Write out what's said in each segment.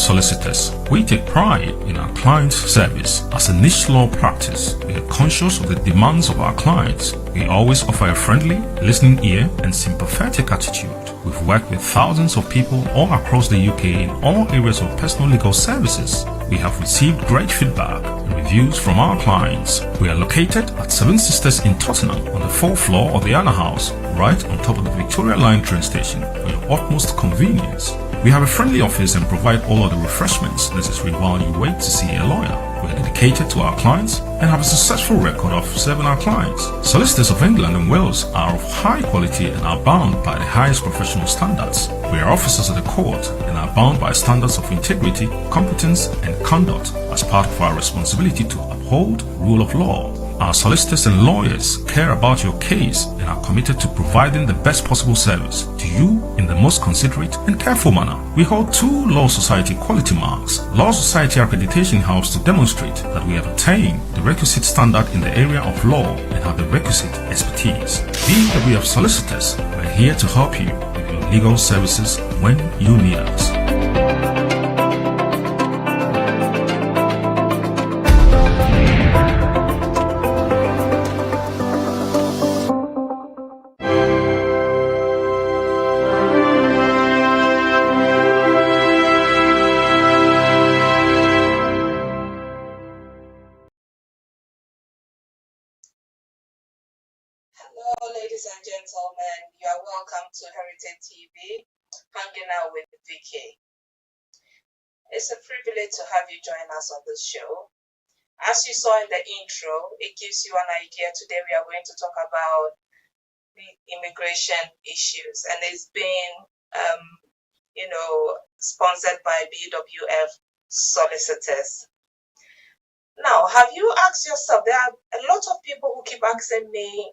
Solicitors, we take pride in our clients' service. As a niche law practice, we are conscious of the demands of our clients. We always offer a friendly, listening ear and sympathetic attitude. We've worked with thousands of people all across the UK in all areas of personal legal services. We have received great feedback and reviews from our clients. We are located at Seven Sisters in Tottenham on the 4th floor of the Anna House, right on top of the Victoria Line train station for your utmost convenience. We have a friendly office and provide all of the refreshments necessary while you wait to see a lawyer. We are dedicated to our clients and have a successful record of serving our clients. Solicitors of England and Wales are of high quality and are bound by the highest professional standards. We are officers of the court and are bound by standards of integrity, competence and conduct as part of our responsibility to uphold rule of law. Our solicitors and lawyers care about your case and are committed to providing the best possible service to you in the most considerate and careful manner. We hold 2 Law Society quality marks. Law Society accreditation helps to demonstrate that we have attained the requisite standard in the area of law and have the requisite expertise. BWF Solicitors, we're here to help you with your legal services when you need us. Hello, ladies and gentlemen. You are welcome to Heritage TV, hanging out with Vicky. It's a privilege to have you join us on this show. As you saw in the intro, it gives you an idea. Today we are going to talk about the immigration issues, and it's been, sponsored by BWF Solicitors. Now, have you asked yourself, there are a lot of people who keep asking me,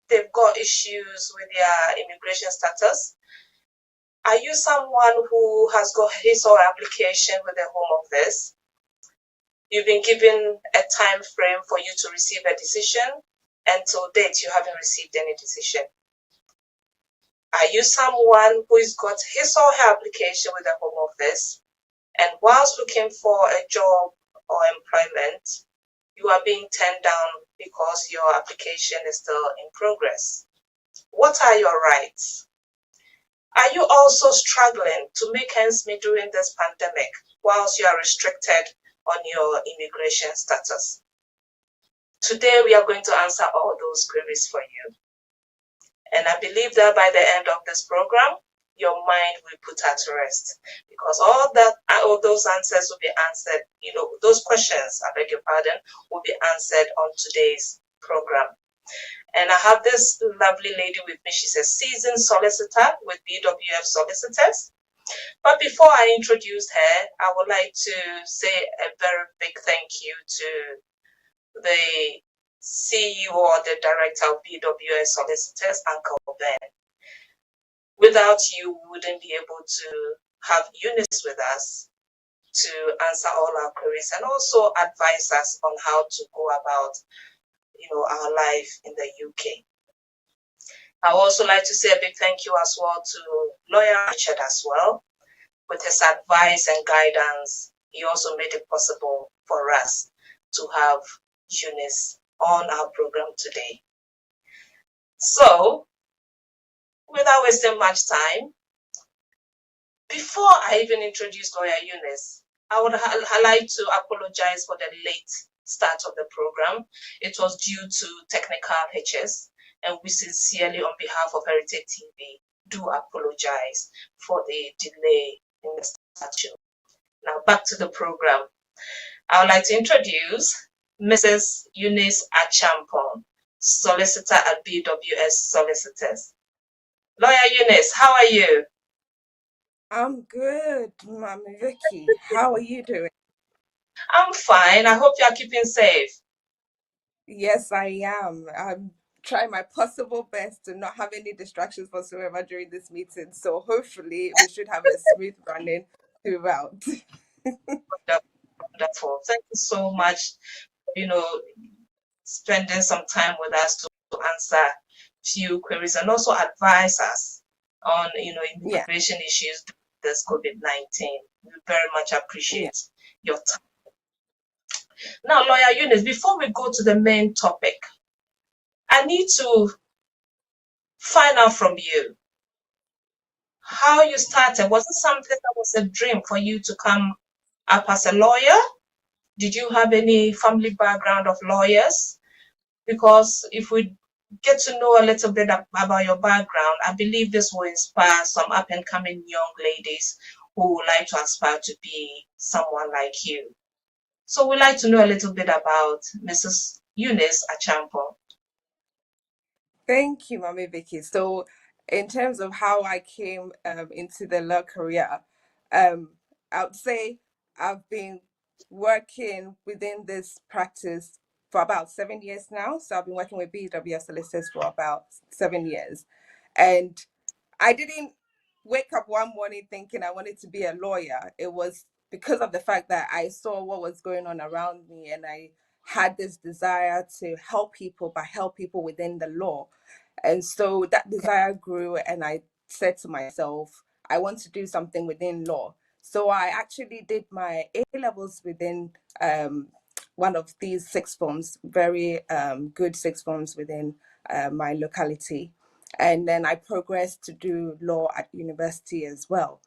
they've got issues with their immigration status. Are you someone who has got his or her application with the Home Office? You've been given a time frame for you to receive a decision, and to date you haven't received any decision. Are you someone who has got his or her application with the Home Office, and whilst looking for a job or employment, you are being turned down because your application is still in progress? What are your rights? Are you also struggling to make ends meet during this pandemic whilst you are restricted on your immigration status? Today we are going to answer all those queries for you. And I believe that by the end of this program, your mind will put at rest, because all those answers will be answered, those questions, I beg your pardon, will be answered on today's program. And I have this lovely lady with me. She's a seasoned solicitor with BWF Solicitors. But before I introduce her, I would like to say a very big thank you to the CEO or the director of BWF Solicitors, Uncle Ben. Without you, we wouldn't be able to have Eunice with us to answer all our queries and also advise us on how to go about, our life in the UK. I would also like to say a big thank you as well to Lawyer Richard as well. With his advice and guidance, he also made it possible for us to have Eunice on our program today. So, without wasting much time, before I even introduce Lawyer Eunice, I would like to apologize for the late start of the program. It was due to technical hitches, and we sincerely, on behalf of Heritage TV, do apologize for the delay in the start show. Now back to the program. I would like to introduce Mrs. Eunice Achampong, solicitor at BWS Solicitors. Lawyer Eunice, how are you? I'm good, Mami Vicky. How are you doing? I'm fine. I hope you are keeping safe. Yes, I am. I'm trying my possible best to not have any distractions whatsoever during this meeting. So hopefully we should have a smooth running throughout. Wonderful. Thank you so much, spending some time with us to answer few queries and also advise us on, immigration issues this COVID-19. We very much Yeah. appreciate your time. Now, Lawyer Eunice, before we go to the main topic, I need to find out from you how you started. Was it something that was a dream for you to come up as a lawyer? Did you have any family background of lawyers? Because if we get to know a little bit about your background, I believe this will inspire some up and coming young ladies who would like to aspire to be someone like you. So we'd like to know a little bit about Mrs. Eunice Achampo. Thank you, Mami Vicky. So, in terms of how I came into the law career, I would say I've been working within this practice for about 7 years now. So, I've been working with BWS solicitors for about 7 years. And I didn't wake up one morning thinking I wanted to be a lawyer. It was because of the fact that I saw what was going on around me, and I had this desire to help people, but help people within the law. And so that desire grew, and I said to myself, I want to do something within law. So I actually did my A levels within one of these six forms, very good six forms within my locality. And then I progressed to do law at university as well.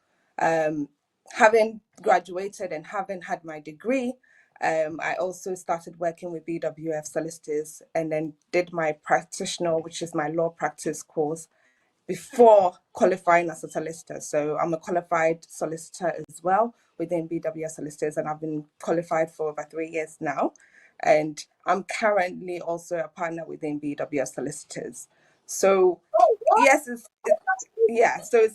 Having graduated and having had my degree, I also started working with BWF solicitors and then did my practitioner, which is my law practice course, before qualifying as a solicitor. So I'm a qualified solicitor as well within BWF solicitors, and I've been qualified for over 3 years now. And I'm currently also a partner within BWF solicitors. So Oh, what? yes, yeah, so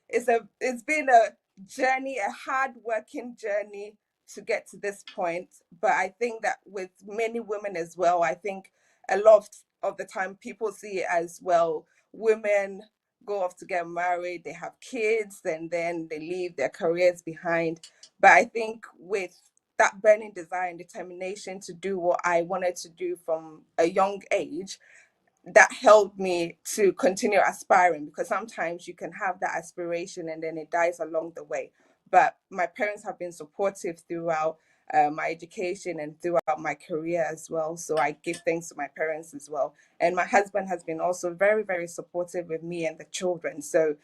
it's been a journey, a hard working journey to get to this point. But I think that with many women as well, I think a lot of the time people see it as, well, women go off to get married, they have kids, and then they leave their careers behind. But I think with that burning desire and determination to do what I wanted to do from a young age, that helped me to continue aspiring, because sometimes you can have that aspiration and then it dies along the way. But my parents have been supportive throughout my education and throughout my career as well. So I give thanks to my parents as well. And my husband has been also very, very supportive with me and the children. So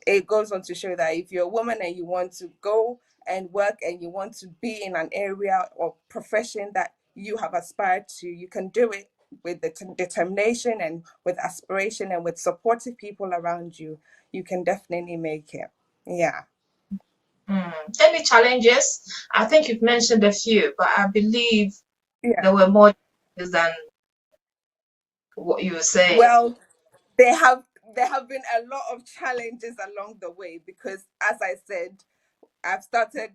it goes on to show that if you're a woman and you want to go and work and you want to be in an area or profession that you have aspired to, you can do it with the determination and with aspiration and with supportive people around you. You can definitely make it. Yeah. Any challenges? I think you've mentioned a few, but I believe Yeah. there were more challenges than what you were saying. Well, they have there have been a lot of challenges along the way, because as I said, I've started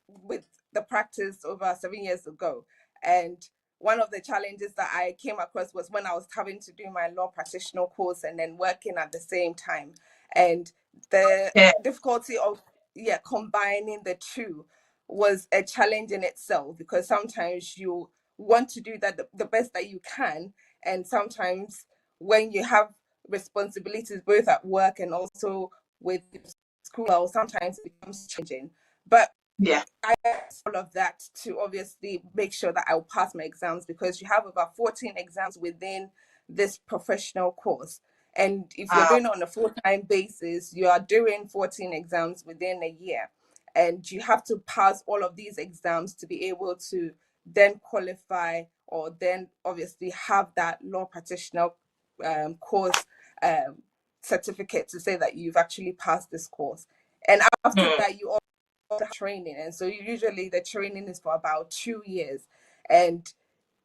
with the practice over 7 years ago. And one of the challenges that I came across was when I was having to do my law practitioner course and then working at the same time. And the Yeah, difficulty of, yeah, combining the two was a challenge in itself, because sometimes you want to do that the best that you can. And sometimes when you have responsibilities both at work and also with school, well, sometimes it becomes challenging. But yeah. I all of that to obviously make sure that I'll pass my exams, because you have about 14 exams within this professional course. And if you're Uh, doing it on a full-time basis, you are doing 14 exams within a year. And you have to pass all of these exams to be able to then qualify, or then obviously have that law practitioner course um, certificate to say that you've actually passed this course. And after hmm, that, you training. And so usually the training is for about 2 years. And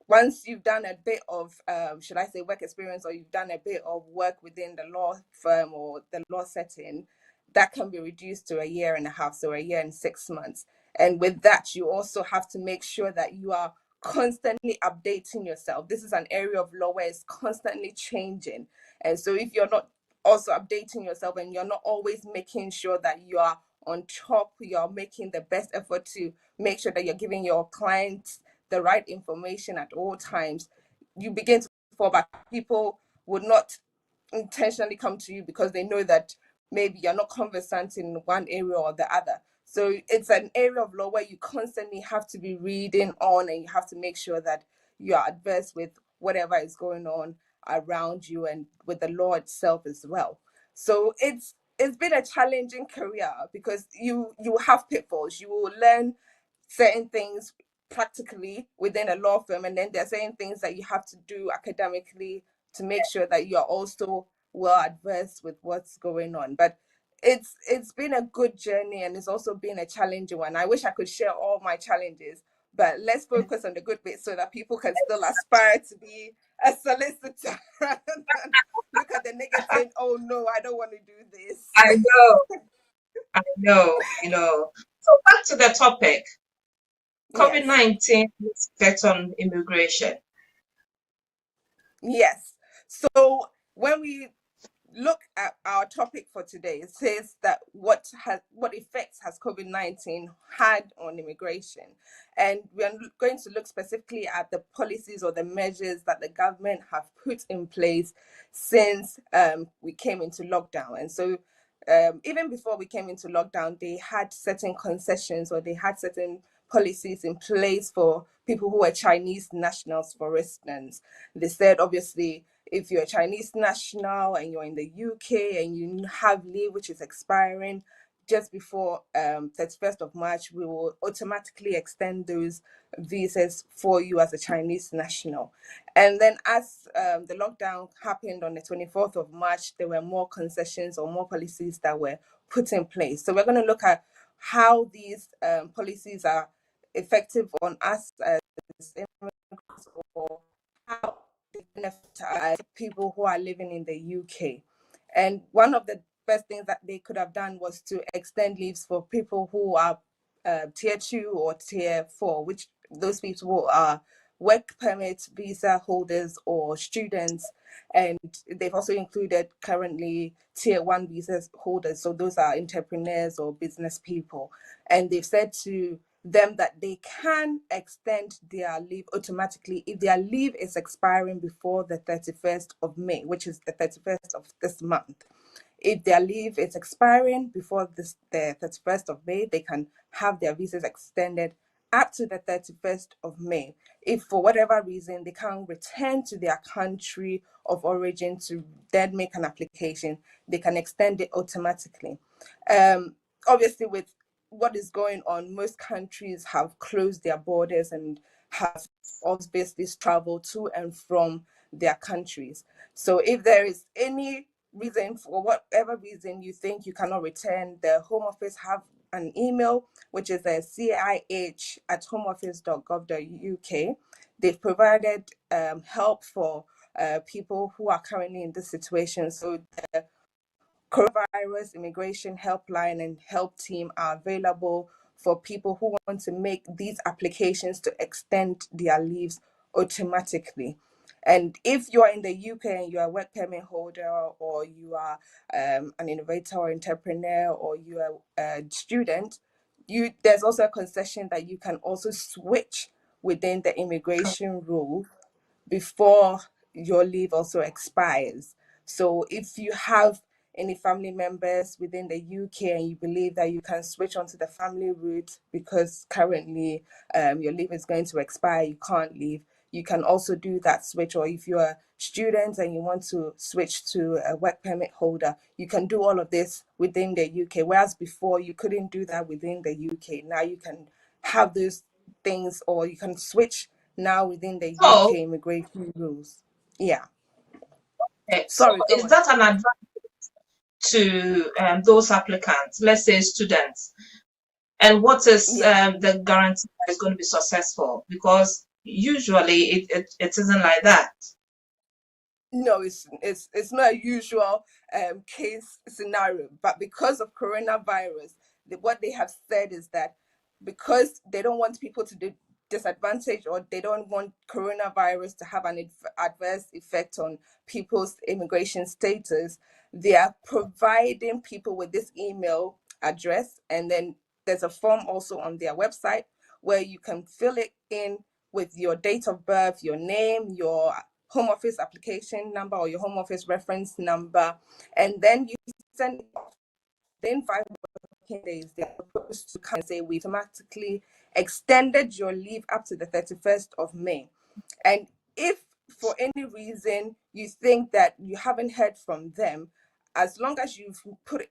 once you've done a bit of should I say work experience, or you've done a bit of work within the law firm or the law setting, that can be reduced to a year and a half, so a year and 6 months. And with that, you also have to make sure that you are constantly updating yourself. This is an area of law where it's constantly changing. And so if you're not also updating yourself and you're not always making sure that you are on top, you're making the best effort to make sure that you're giving your clients the right information at all times, you begin to fall back. People would not intentionally come to you because they know that maybe you're not conversant in one area or the other. So it's an area of law where you constantly have to be reading on, and you have to make sure that you are adverse with whatever is going on around you and with the law itself as well. So it's been a challenging career because you have pitfalls. You will learn certain things practically within a law firm, and then there are certain things that you have to do academically to make sure that you are also well adversed with what's going on. But it's been a good journey, and it's also been a challenging one. I wish I could share all my challenges, but let's focus on the good bits so that people can still aspire to be a solicitor rather than look at the negative. Oh no, I don't want to do this. I know, So back to the topic, Yes. COVID-19 effect on immigration. Yes. So when we look at our topic for today, it says that what effects has COVID-19 had on immigration, and we are going to look specifically at the policies or the measures that the government have put in place since we came into lockdown. And so even before we came into lockdown, they had certain concessions, or they had certain policies in place for people who were Chinese nationals, for instance. They said, obviously, if you're a Chinese national and you're in the UK and you have leave which is expiring just before 31st of March, we will automatically extend those visas for you as a Chinese national. And then as the lockdown happened on the 24th of March, there were more concessions or more policies that were put in place. So we're going to look at how these policies are effective on us as immigrants, or how they benefit people who are living in the UK. And one of the best things that they could have done was to extend leaves for people who are tier 2 or tier 4, which those people are work permit visa holders or students. And they've also included currently tier 1 visa holders. So those are entrepreneurs or business people. And they've said to them that they can extend their leave automatically if their leave is expiring before the 31st of May, which is the 31st of this month. If their leave is expiring before the 31st of May, they can have their visas extended up to the 31st of May. If for whatever reason they can't return to their country of origin to then make an application, they can extend it automatically. Obviously, with what is going on, most countries have closed their borders and have obviously travel to and from their countries. So if there is any reason, for whatever reason you think you cannot return, the Home Office have an email, which is a cih@homeoffice.gov.uk. They've provided help for people who are currently in this situation. So the coronavirus immigration helpline and help team are available for people who want to make these applications to extend their leaves automatically. And if you're in the UK and you're a work permit holder, or you are an innovator or entrepreneur, or you are a student, there's also a concession that you can also switch within the immigration rule before your leave also expires. So if you have any family members within the UK and you believe that you can switch onto the family route because currently your leave is going to expire, you can't leave, you can also do that switch. Or if you're a student and you want to switch to a work permit holder, you can do all of this within the UK. Whereas before you couldn't do that within the UK. Now you can have those things, or you can switch now within the So, UK immigration rules. Yeah. so Sorry, go is on. that an advantage to those applicants, let's say students? And what is Yeah. the guarantee that it's going to be successful? Because usually it isn't like that. No, it's not a usual case scenario, but because of coronavirus, what they have said is that because they don't want people to be disadvantaged, or they don't want coronavirus to have an adverse effect on people's immigration status, they are providing people with this email address, and then there's a form also on their website where you can fill it in with your date of birth, your name, your home office application number, or your home office reference number, and then you send the invite working days, they're supposed to come and say, we automatically extended your leave up to the 31st of May. And if for any reason you think that you haven't heard from them, as long as you've put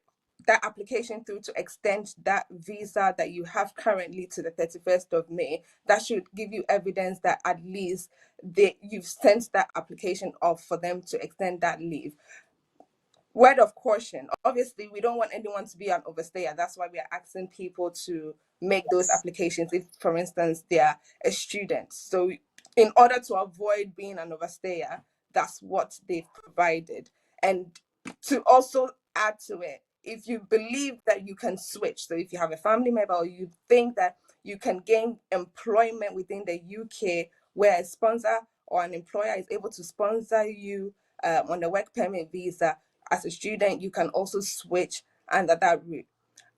that application through to extend that visa that you have currently to the 31st of May, that should give you evidence that at least you've sent that application off for them to extend that leave. Word of caution, obviously we don't want anyone to be an overstayer. That's why we are asking people to make those applications if, for instance, they are a student. So in order to avoid being an overstayer, that's what they've provided. And to also add to it, if you believe that you can switch, so if you have a family member or you think that you can gain employment within the UK where a sponsor or an employer is able to sponsor you on the work permit visa, as a student, you can also switch under that route.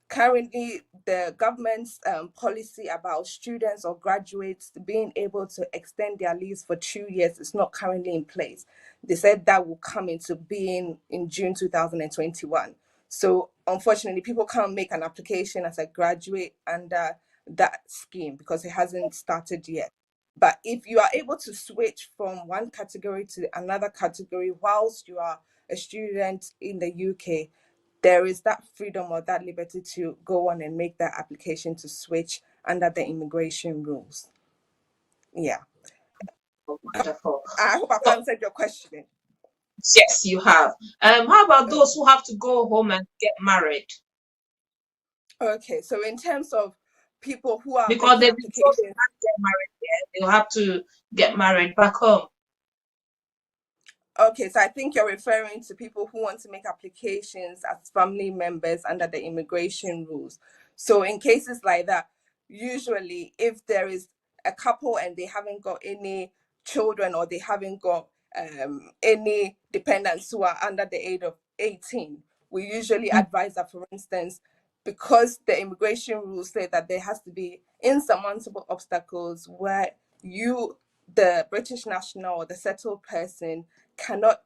Currently, the government's policy about students or graduates being able to extend their leaves for 2 years is not currently in place. They said that will come into being in June 2021. So unfortunately, people can't make an application as a graduate under that scheme because it hasn't started yet. But if you are able to switch from one category to another category whilst you are a student in the UK, there is that freedom or that liberty to go on and make that application to switch under the immigration rules. Yeah. Wonderful. I hope I've So, answered your question. yes, you have. How about those who have to go home and get married? Okay, so in terms of people who are Because making they've been told they applications, can't get married here, they'll have to get married back home. okay, so I think you're referring to people who want to make applications as family members under the immigration rules. So in cases like that, usually if there is a couple and they haven't got any children or they haven't got any dependents who are under the age of 18, we usually advise that, for instance, because the immigration rules say that there has to be insurmountable obstacles where you, the British national or the settled person, cannot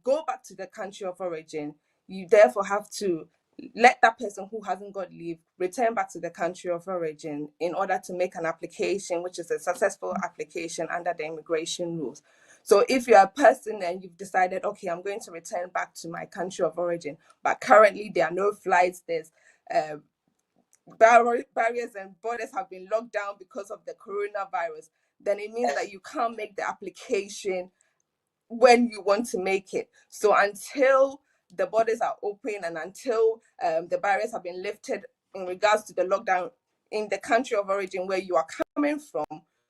go back to the country of origin. You therefore have to let that person who hasn't got leave return back to the country of origin in order to make an application, which is a successful application under the immigration rules. So if you're a person and you've decided, okay, I'm going to return back to my country of origin, but currently there are no flights, there's barriers and borders have been locked down because of the coronavirus, then it means that you can't make the application when you want to make it. So until the borders are open and until the barriers have been lifted in regards to the lockdown in the country of origin where you are coming from,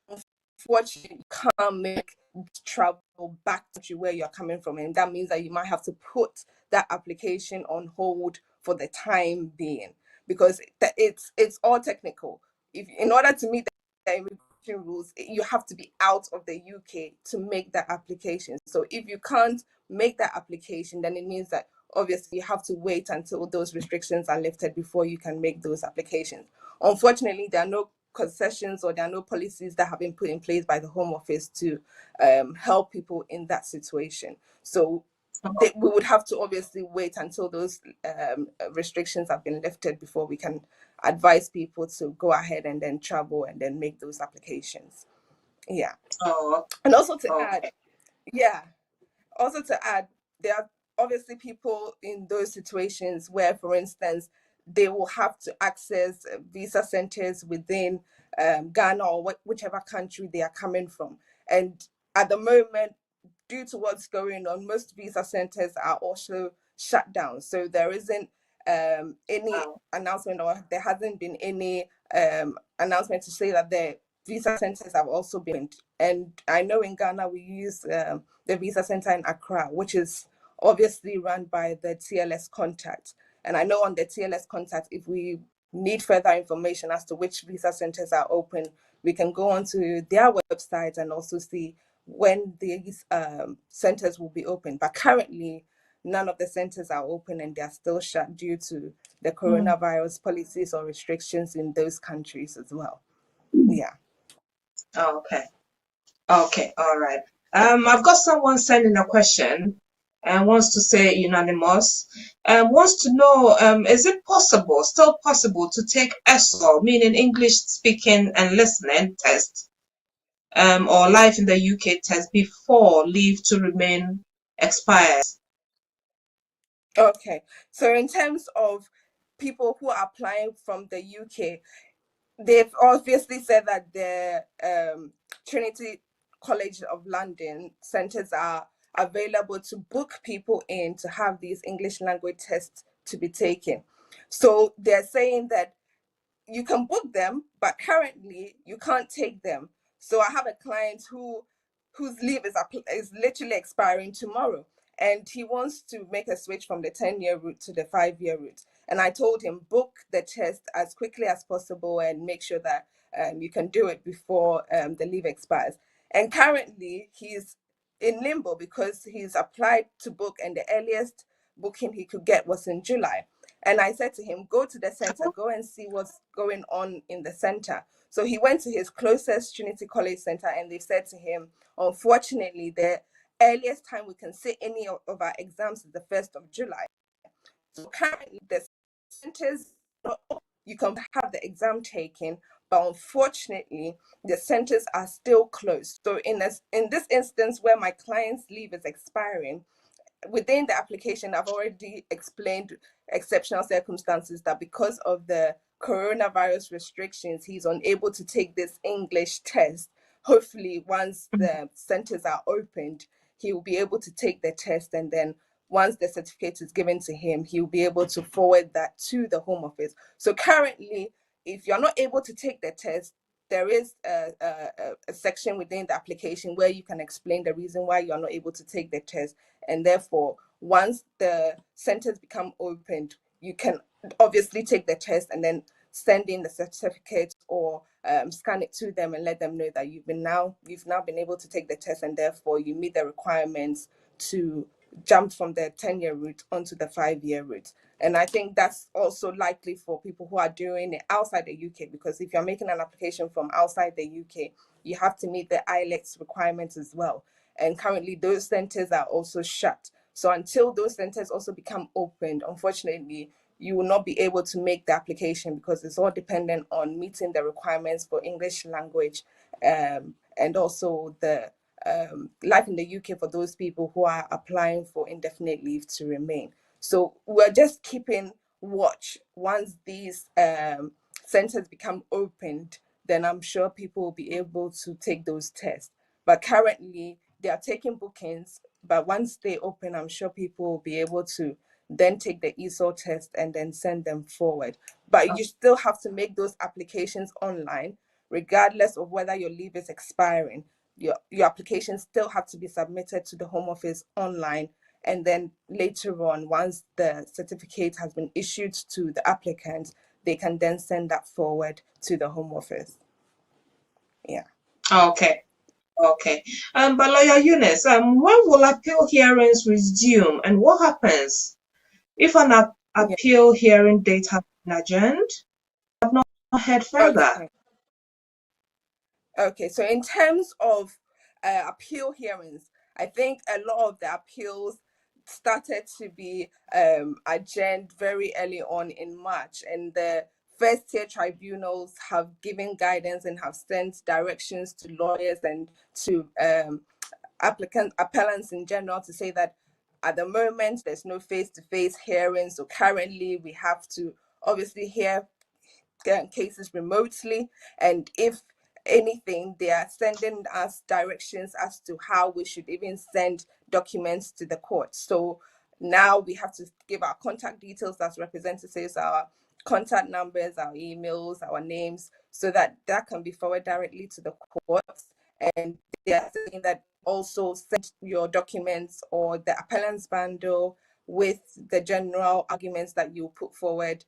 unfortunately, you can't make travel back to where you're coming from. And that means that you might have to put that application on hold for the time being because it's all technical. If in order to meet the immigration rules, you have to be out of the UK to make that application. So if you can't make that application, then it means that obviously you have to wait until those restrictions are lifted before you can make those applications. Unfortunately, there are no concessions or there are no policies that have been put in place by the Home Office to help people in that situation. So we would have to obviously wait until those restrictions have been lifted before we can advise people to go ahead and then travel and then make those applications. Yeah. Oh, And also to add, okay. yeah, also to add, there are obviously people in those situations where, for instance, they will have to access visa centers within Ghana or whichever country they are coming from. And at the moment, due to what's going on, most visa centers are also shut down. So there isn't any Oh, announcement, or there hasn't been any announcement to say that the visa centers have also been. And I know in Ghana we use the visa center in Accra, which is obviously run by the TLS contact. And I know on the TLS contact, if we need further information as to which visa centers are open, we can go onto their website and also see when these centers will be open. But currently, none of the centers are open and they are still shut due to the coronavirus policies or restrictions in those countries as well. Yeah. okay. Okay. All right. I've got someone sending a question. wants to say unanimous, wants to know, is it possible, still possible, to take ESOL, meaning English speaking and listening test, or life in the UK test before leave to remain expires? Okay, so in terms of people who are applying from the UK, they've obviously said that the Trinity College of London centres are available to book people in to have these English language tests to be taken. So they're saying that you can book them, but currently you can't take them. So I have a client whose leave is literally expiring tomorrow, and he wants to make a switch from the 10-year route to the 5-year route. And I told him book the test as quickly as possible and make sure that you can do it before the leave expires. And currently he's in limbo because he's applied to book, and the earliest booking he could get was in July. And I said to him, go to the center, go and see what's going on in the center. So he went to his closest Trinity College center, and they said to him, unfortunately, the earliest time we can sit any of our exams is the 1st of July. So currently, the centers, you can have the exam taken, but unfortunately, the centers are still closed. So in this instance where my client's leave is expiring, within the application, I've already explained exceptional circumstances that because of the coronavirus restrictions, he's unable to take this English test. Hopefully, once the centers are opened, he will be able to take the test, and then once the certificate is given to him, he will be able to forward that to the Home Office. So currently, if you're not able to take the test, there is a section within the application where you can explain the reason why you're not able to take the test. And therefore, once the centers become opened, you can obviously take the test and then send in the certificate or scan it to them and let them know that you've now been able to take the test, and therefore you meet the requirements to jump from the 10-year route onto the 5-year route. And I think that's also likely for people who are doing it outside the UK, because if you're making an application from outside the UK, you have to meet the IELTS requirements as well. And currently those centers are also shut. So until those centers also become opened, unfortunately, you will not be able to make the application because it's all dependent on meeting the requirements for English language, and also the life in the UK for those people who are applying for indefinite leave to remain. So we're just keeping watch. Once these centers become opened, then I'm sure people will be able to take those tests. But currently, they are taking bookings. But once they open, I'm sure people will be able to then take the ESOL test and then send them forward. But you still have to make those applications online, regardless of whether your leave is expiring. Your applications still have to be submitted to the Home Office online. And then later on, once the certificate has been issued to the applicant, they can then send that forward to the Home Office. Yeah. Okay. Okay. But Lawyer Eunice, when will appeal hearings resume, and what happens if an Yeah. appeal hearing date has been adjourned? I've not heard further. Okay. So in terms of appeal hearings, I think a lot of the appeals started to be adjourned very early on in March, and the first tier tribunals have given guidance and have sent directions to lawyers and to appellants in general to say that at the moment there's no face-to-face hearings. So currently we have to obviously hear cases remotely, and if anything, they are sending us directions as to how we should even send documents to the court. So now we have to give our contact details as representatives, our contact numbers, our emails, our names, so that that can be forwarded directly to the courts. And they are saying that also send your documents or the appellant's bundle with the general arguments that you put forward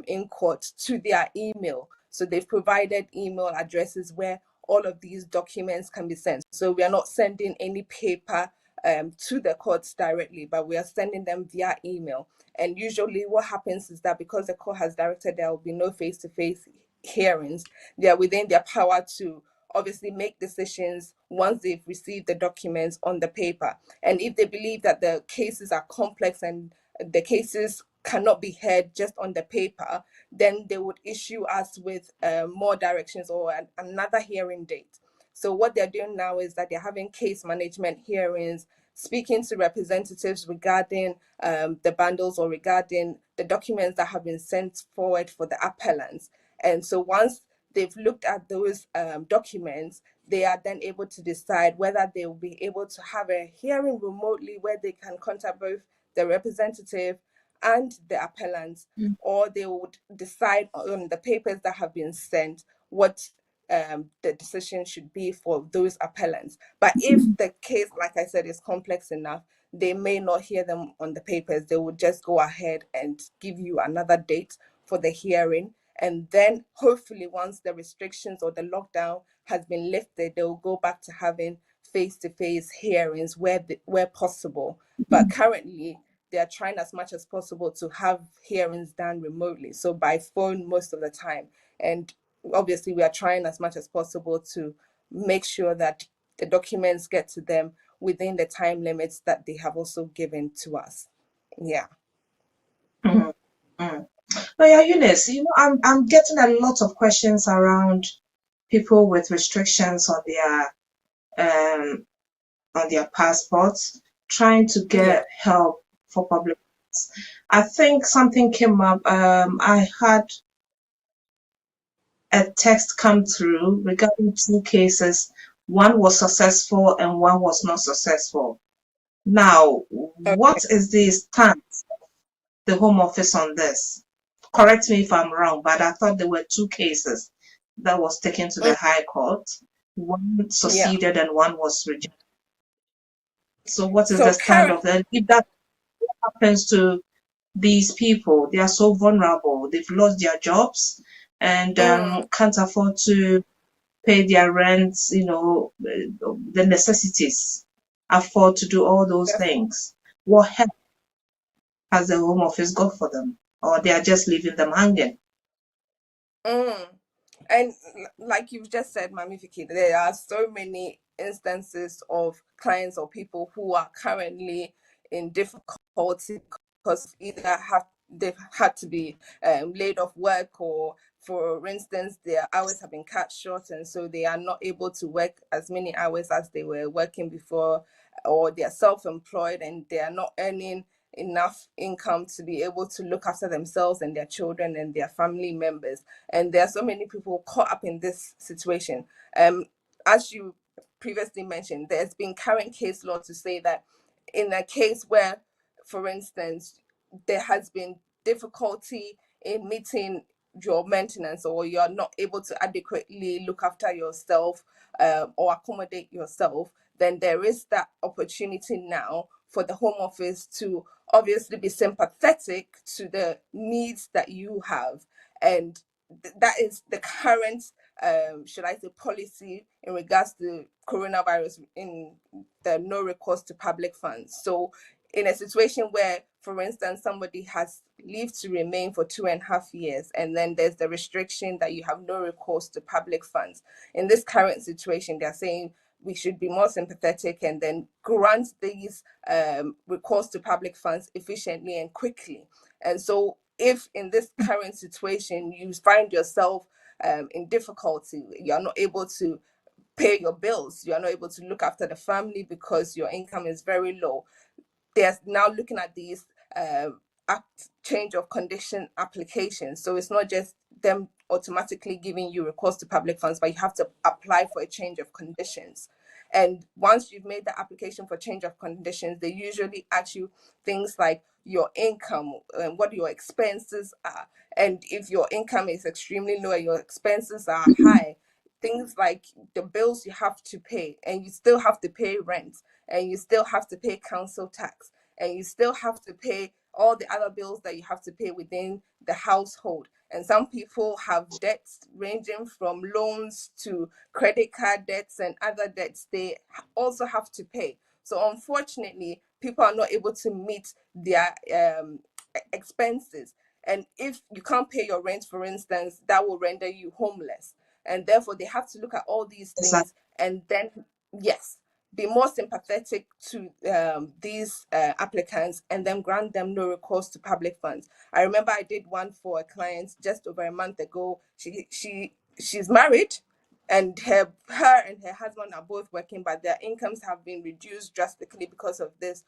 in court to their email. So they've provided email addresses where all of these documents can be sent. So we are not sending any paper to the courts directly, but we are sending them via email. And usually what happens is that because the court has directed there will be no face-to-face hearings, they are within their power to obviously make decisions once they've received the documents on the paper. And if they believe that the cases are complex and the cases cannot be heard just on the paper, then they would issue us with more directions or another hearing date. So what they're doing now is that they're having case management hearings, speaking to representatives regarding the bundles or regarding the documents that have been sent forward for the appellants. And so once they've looked at those documents, they are then able to decide whether they will be able to have a hearing remotely where they can contact both the representative and the appellant, or they would decide on the papers that have been sent what the decision should be for those appellants. But if the case, like I said, is complex enough, they may not hear them on the papers. They would just go ahead and give you another date for the hearing. And then hopefully once the restrictions or the lockdown has been lifted, they will go back to having face-to-face hearings where possible. But currently, they are trying as much as possible to have hearings done remotely, so by phone most of the time. And obviously, we are trying as much as possible to make sure that the documents get to them within the time limits that they have also given to us. Yeah. Mm, mm. Oh yeah, Eunice, I'm getting a lot of questions around people with restrictions on their passports, trying to Yeah. get help for public. I think something came up. I had a text come through regarding two cases. One was successful and one was not successful. Now, Okay. what is the stance of the Home Office on this? Correct me if I'm wrong, but I thought there were two cases that was taken to the Mm, High Court. One yeah. succeeded and one was rejected. So what is the So stand current. of that? If that happens to these people, they are so vulnerable. They've lost their jobs and Mm, can't afford to pay their rents, the necessities, afford to do all those things. What help has the Home Office got for them? Or they are just leaving them hanging? mm. And like you've just said, Mami Vicky, there are so many instances of clients or people who are currently in difficulty because either they've had to be laid off work, or for instance their hours have been cut short and so they are not able to work as many hours as they were working before, or they're self-employed and they are not earning enough income to be able to look after themselves and their children and their family members. And there are so many people caught up in this situation. As you previously mentioned, there's been current case law to say that in a case where, for instance, there has been difficulty in meeting your maintenance, or you're not able to adequately look after yourself or accommodate yourself, then there is that opportunity now for the Home Office to obviously be sympathetic to the needs that you have. And that is the current, should I say, policy in regards to coronavirus in the no recourse to public funds. So, in a situation where, for instance, somebody has leave to remain for 2.5 years, and then there's the restriction that you have no recourse to public funds. In this current situation, they're saying we should be more sympathetic and then grant these recourse to public funds efficiently and quickly. And so, if in this current situation you find yourself in difficulty, you're not able to pay your bills, you're not able to look after the family because your income is very low, they're now looking at these act change of condition applications. So it's not just them automatically giving you recourse to public funds, but you have to apply for a change of conditions. And once you've made the application for change of conditions, they usually ask you things like your income and what your expenses are. And if your income is extremely low and your expenses are high, things like the bills you have to pay, and you still have to pay rent, and you still have to pay council tax, and you still have to pay all the other bills that you have to pay within the household. And some people have debts ranging from loans to credit card debts and other debts they also have to pay. So unfortunately, people are not able to meet their expenses. And if you can't pay your rent, for instance, that will render you homeless. and therefore they have to look at all these things and then, yes, be more sympathetic to these applicants and then grant them no recourse to public funds. I remember I did one for a client just over a month ago. She's married, and her and her husband are both working, but their incomes have been reduced drastically because of this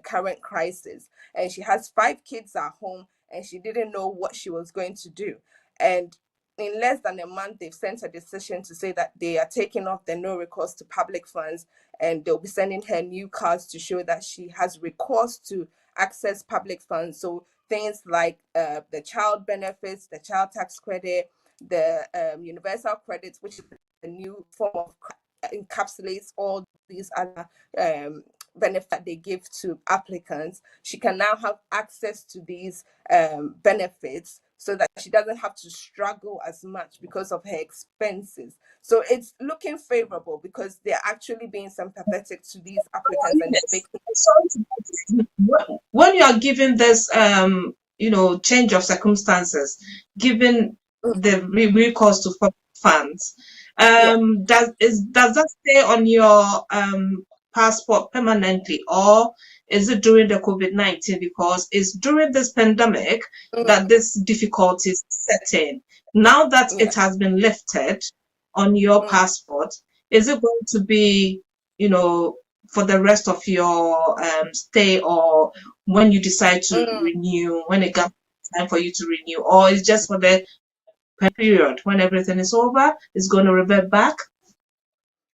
current crisis. And she has 5 kids at home, and she didn't know what she was going to do. And in less than a month, they've sent a decision to say that they are taking off the no recourse to public funds, and they'll be sending her new cards to show that she has recourse to access public funds. So things like the child benefits, the child tax credit, the universal credits, which is a new form of encapsulates all these other benefit they give to applicants. She can now have access to these benefits so that she doesn't have to struggle as much because of her expenses. So it's looking favorable because they're actually being sympathetic to these applicants and making. When you are given this change of circumstances, given the recourse to public funds, Yeah. does that stay on your passport permanently, or is it during the COVID-19? Because it's during this pandemic that this difficulties set in. Now that Yeah. it has been lifted on your passport, is it going to be, for the rest of your stay, or when you decide to renew, when it comes time for you to renew, or it's just for the period when everything is over, it's going to revert back?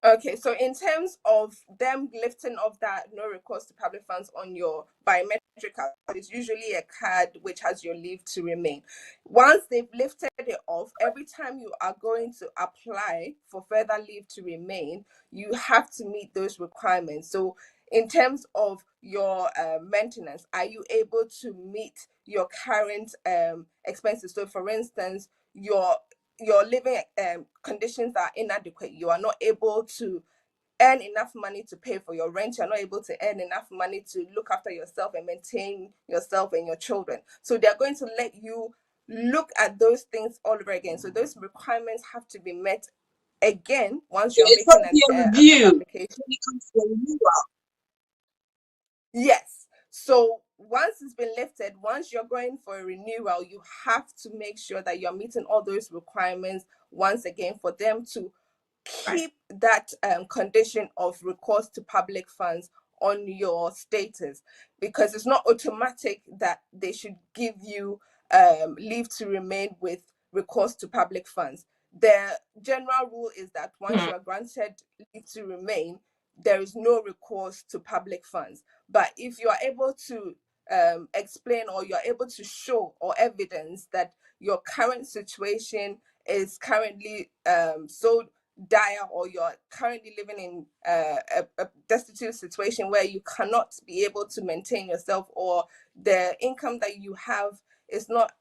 Okay, so in terms of them lifting off that no recourse to public funds on your biometric card, it's usually a card which has your leave to remain. Once they've lifted it off, every time you are going to apply for further leave to remain, you have to meet those requirements. So in terms of your maintenance, are you able to meet your current expenses? So for instance, your living conditions are inadequate. You are not able to earn enough money to pay for your rent. You're not able to earn enough money to look after yourself and maintain yourself and your children. So they're going to let you look at those things all over again. So those requirements have to be met again once you're It's going making to be a another review application. when it comes to renewal. Yes. So once it's been lifted, once you're going for a renewal, you have to make sure that you're meeting all those requirements once again for them to keep that condition of recourse to public funds on your status, because it's not automatic that they should give you leave to remain with recourse to public funds. The general rule is that once you are granted leave to remain, there is no recourse to public funds. But if you are able to explain, or you're able to show or evidence that your current situation is currently so dire, or you're currently living in a destitute situation where you cannot be able to maintain yourself, or the income that you have is not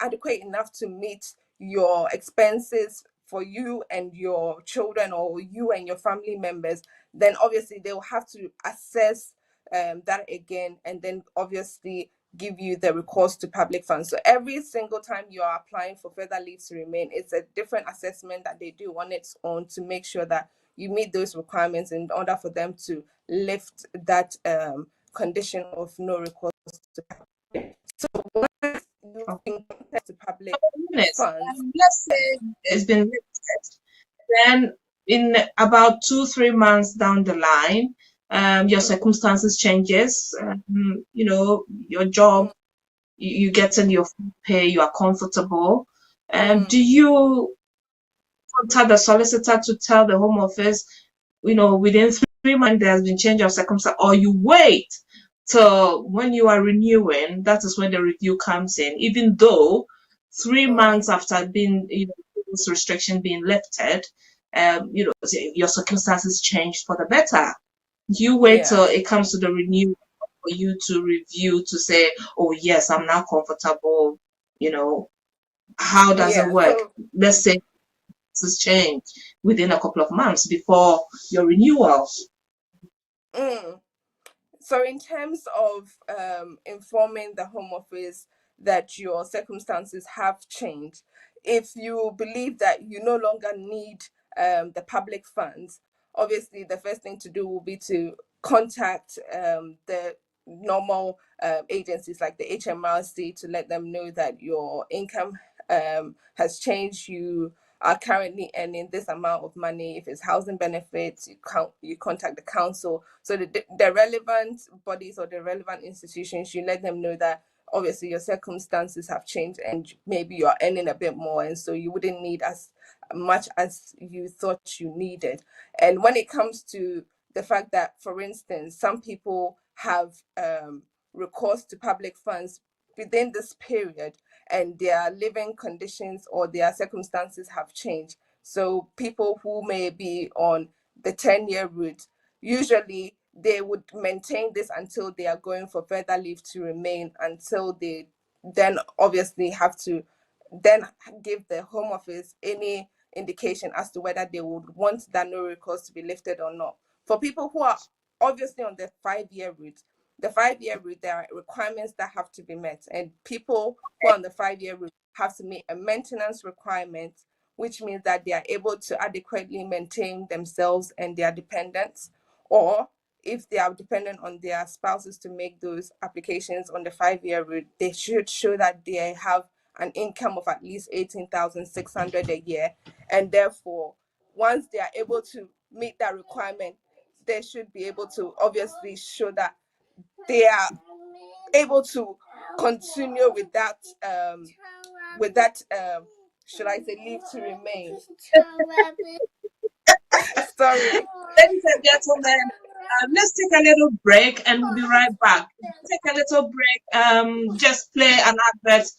adequate enough to meet your expenses for you and your children, or you and your family members, then obviously they'll have to assess that again, and then obviously give you the recourse to public funds. So every single time you are applying for further leave to remain, it's a different assessment that they do on its own to make sure that you meet those requirements in order for them to lift that condition of no recourse to public. So once you've been granted to public funds, Let's say it's been lifted, then in about 2-3 months down the line, your circumstances changes. Your job, you get in your full pay, you are comfortable. Do you contact the solicitor to tell the Home Office, within 3 months there has been change of circumstance, or you wait till when you are renewing? That is when the review comes in, even though 3 months after being, this restriction being lifted, your circumstances changed for the better. You wait till it comes to the renewal for you to review to say, oh yes, I'm now comfortable. How does it work? So Let's say this change within a couple of months before your renewal. So in terms of informing the Home Office that your circumstances have changed, if you believe that you no longer need the public funds, obviously the first thing to do will be to contact the normal agencies like the HMRC to let them know that your income has changed. You are currently earning this amount of money. If it's housing benefits, you contact the council. So the relevant bodies or the relevant institutions, you let them know that obviously your circumstances have changed and maybe you're earning a bit more, and so you wouldn't need as much as you thought you needed. And when it comes to the fact that, for instance, some people have recourse to public funds within this period and their living conditions or their circumstances have changed. So people who may be on the 10-year route, usually they would maintain this until they are going for further leave to remain, until they then obviously have to then give the Home Office any indication as to whether they would want that no recourse to be lifted or not. For people who are obviously on the 5-year route, there are requirements that have to be met, and people who are on the 5-year route have to meet a maintenance requirement, which means that they are able to adequately maintain themselves and their dependents, or if they are dependent on their spouses to make those applications on the 5-year route, they should show that they have an income of at least 18,600 a year, and therefore, once they are able to meet that requirement, they should be able to obviously show that they are able to continue with that should I say leave to remain. Sorry. Ladies and gentlemen, let's take a little break and we'll be right back. Take a little break. Just play an advert.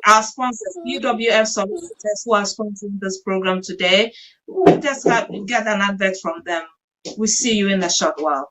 Our sponsors, UWF Solicitors, who are sponsoring this program today. We'll just get an advert from them. We'll see you in a short while.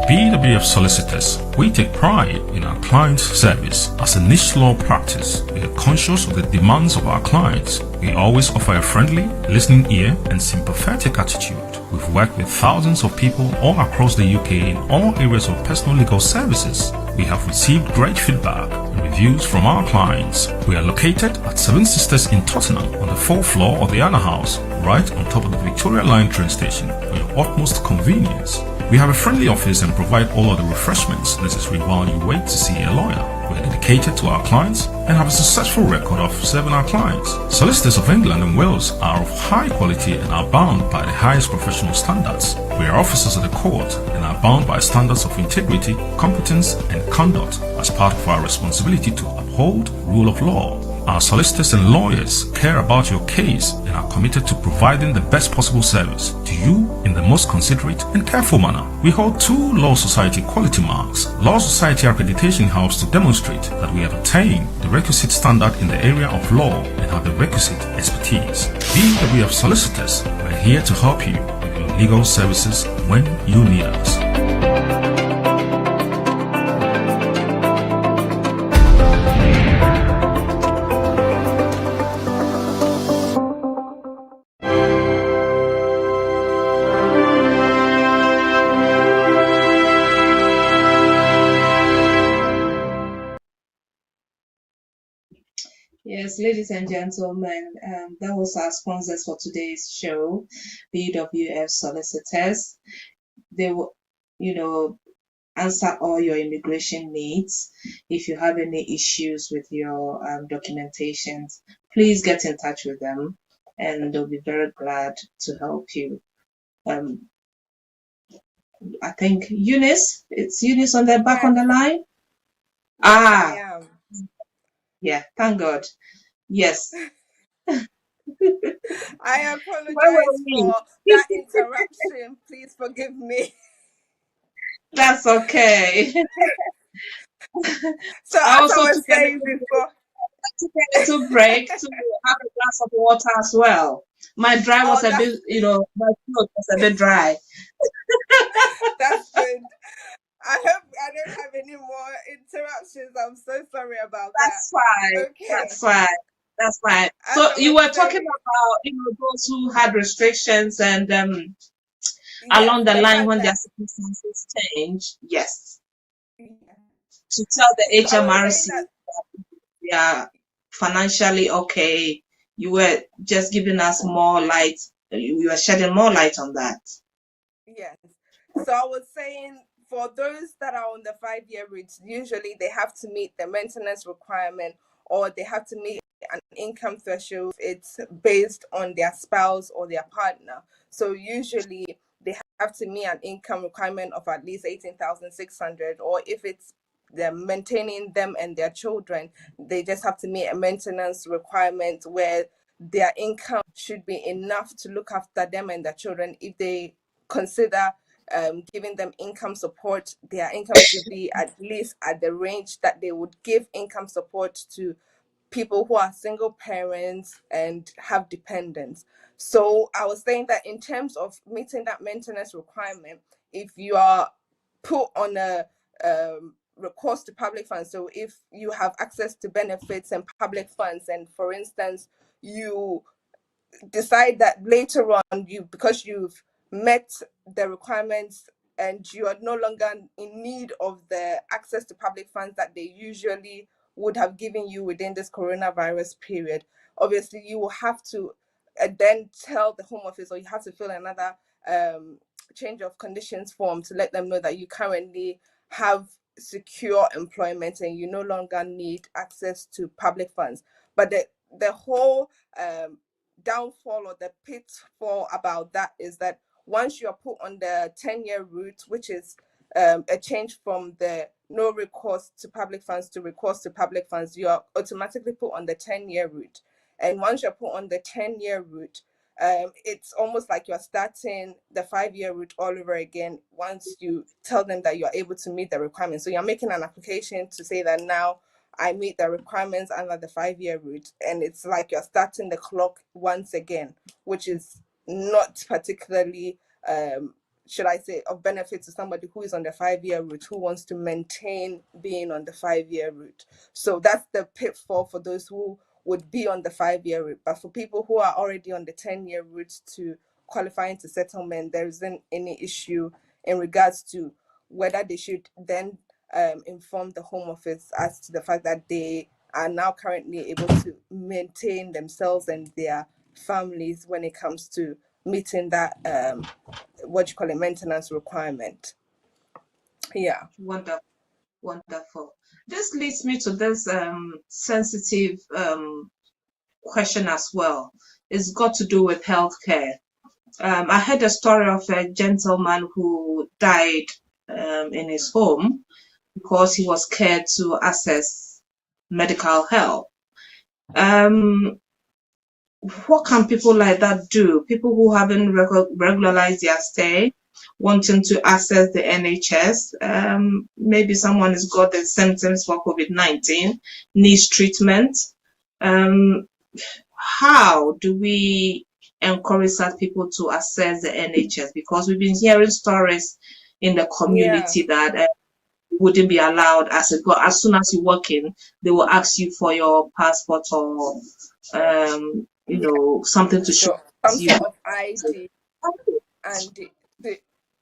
BWF Solicitors, we take pride in our clients' service. As a niche law practice, we are conscious of the demands of our clients. We always offer a friendly, listening ear and sympathetic attitude. We've worked with thousands of people all across the UK in all areas of personal legal services. We have received great feedback and reviews from our clients. We are located at Seven Sisters in Tottenham on the 4th floor of the Anna House, right on top of the Victoria Line train station for your utmost convenience. We have a friendly office and provide all of the refreshments necessary while you wait to see a lawyer. We are dedicated to our clients and have a successful record of serving our clients. Solicitors of England and Wales are of high quality and are bound by the highest professional standards. We are officers of the court and are bound by standards of integrity, competence and conduct as part of our responsibility to uphold rule of law. Our solicitors and lawyers care about your case and are committed to providing the best possible service to you in the most considerate and careful manner. We hold 2 Law Society quality marks. Law Society accreditation helps to demonstrate that we have attained the requisite standard in the area of law and have the requisite expertise. BWF Solicitors, we're here to help you with your legal services when you need us. Yes, ladies and gentlemen, that was our sponsors for today's show, BWF Solicitors. They will, answer all your immigration needs. If you have any issues with your documentations, please get in touch with them and they'll be very glad to help you. I think it's Eunice on the back on the line. Yeah, thank God. Yes. I apologize for that interruption. Please forgive me. That's okay. So I as also I was took saying before, a little break to have a glass of water as well. My dry was a bit, my throat was a bit dry. That's good. I hope I don't have any more interruptions. I'm so sorry about that. That's fine. Okay. That's fine. That's fine. As So I you was were talking saying, about, those who had restrictions and yes, along the the line fact when their that, circumstances change. Yes. yeah. To tell the So I was saying HMRC that, they are financially okay. You were just giving us more light. You were shedding more light on that. yes. So I was saying for those that are on the 5 year route, usually they have to meet the maintenance requirement or they have to meet an income threshold. It's based on their spouse or their partner. So usually they have to meet an income requirement of at least 18,600, or if it's they're maintaining them and their children, they just have to meet a maintenance requirement where their income should be enough to look after them and their children. If they consider giving them income support, their income should be at least at the range that they would give income support to people who are single parents and have dependents. So I was saying that in terms of meeting that maintenance requirement, if you are put on a recourse to public funds, so if you have access to benefits and public funds, and for instance, you decide that later on, because you've met the requirements and you are no longer in need of the access to public funds that they usually would have given you within this coronavirus period, obviously you will have to then tell the home office, or you have to fill another change of conditions form to let them know that you currently have secure employment and you no longer need access to public funds. But the whole downfall or the pitfall about that is that once you're put on the 10-year route, which is a change from the no recourse to public funds to recourse to public funds, you are automatically put on the 10-year route. And once you're put on the 10-year route, it's almost like you're starting the 5-year route all over again once you tell them that you're able to meet the requirements. So you're making an application to say that now I meet the requirements under the 5-year route. And it's like you're starting the clock once again, which is not particularly, should I say, of benefit to somebody who is on the 5-year route, who wants to maintain being on the 5-year route. So that's the pitfall for those who would be on the 5-year route. But for people who are already on the 10-year route to qualifying to settlement, there isn't any issue in regards to whether they should then inform the home office as to the fact that they are now currently able to maintain themselves and their families when it comes to meeting that what you call it, maintenance requirement. Yeah. Wonderful, wonderful. This leads me to this sensitive question as well. It's got to do with healthcare. I heard a story of a gentleman who died in his home because he was scared to access medical help. Um, what can people like that do? People who haven't regularized their stay, wanting to access the NHS. Maybe someone has got the symptoms for COVID-19, needs treatment. Um, how do we encourage such people to access the NHS? Because we've been hearing stories in the Yeah. community that wouldn't be allowed as soon as you walk in, they will ask you for your passport or Yeah. something to show So some you. sort of ID. And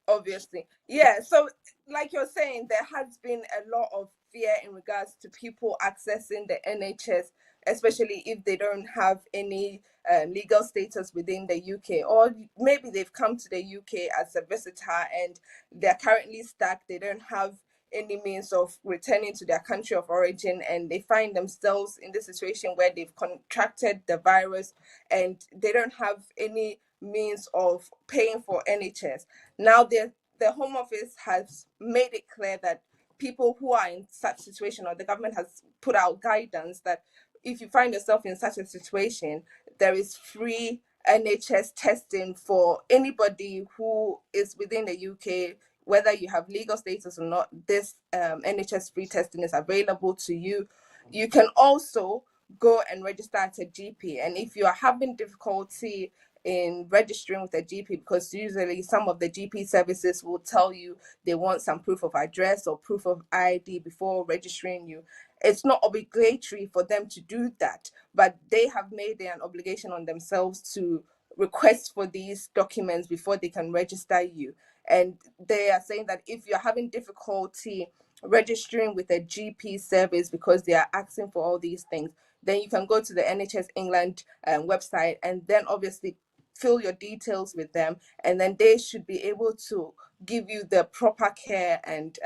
obviously, yeah. So like you're saying, there has been a lot of fear in regards to people accessing the NHS, especially if they don't have any legal status within the UK, or maybe they've come to the UK as a visitor and they're currently stuck. They don't have any means of returning to their country of origin, and they find themselves in this situation where they've contracted the virus and they don't have any means of paying for NHS. Now the Home Office has made it clear that people who are in such situation, or the government has put out guidance that if you find yourself in such a situation, there is free NHS testing for anybody who is within the UK, whether you have legal status or not. This NHS free testing is available to you. You can also go and register at a GP, and if you are having difficulty in registering with a GP, because usually some of the GP services will tell you they want some proof of address or proof of ID before registering you. It's not obligatory for them to do that, but they have made it an obligation on themselves to request for these documents before they can register you. And they are saying that if you're having difficulty registering with a GP service because they are asking for all these things, then you can go to the NHS England website and then obviously fill your details with them, and then they should be able to give you the proper care and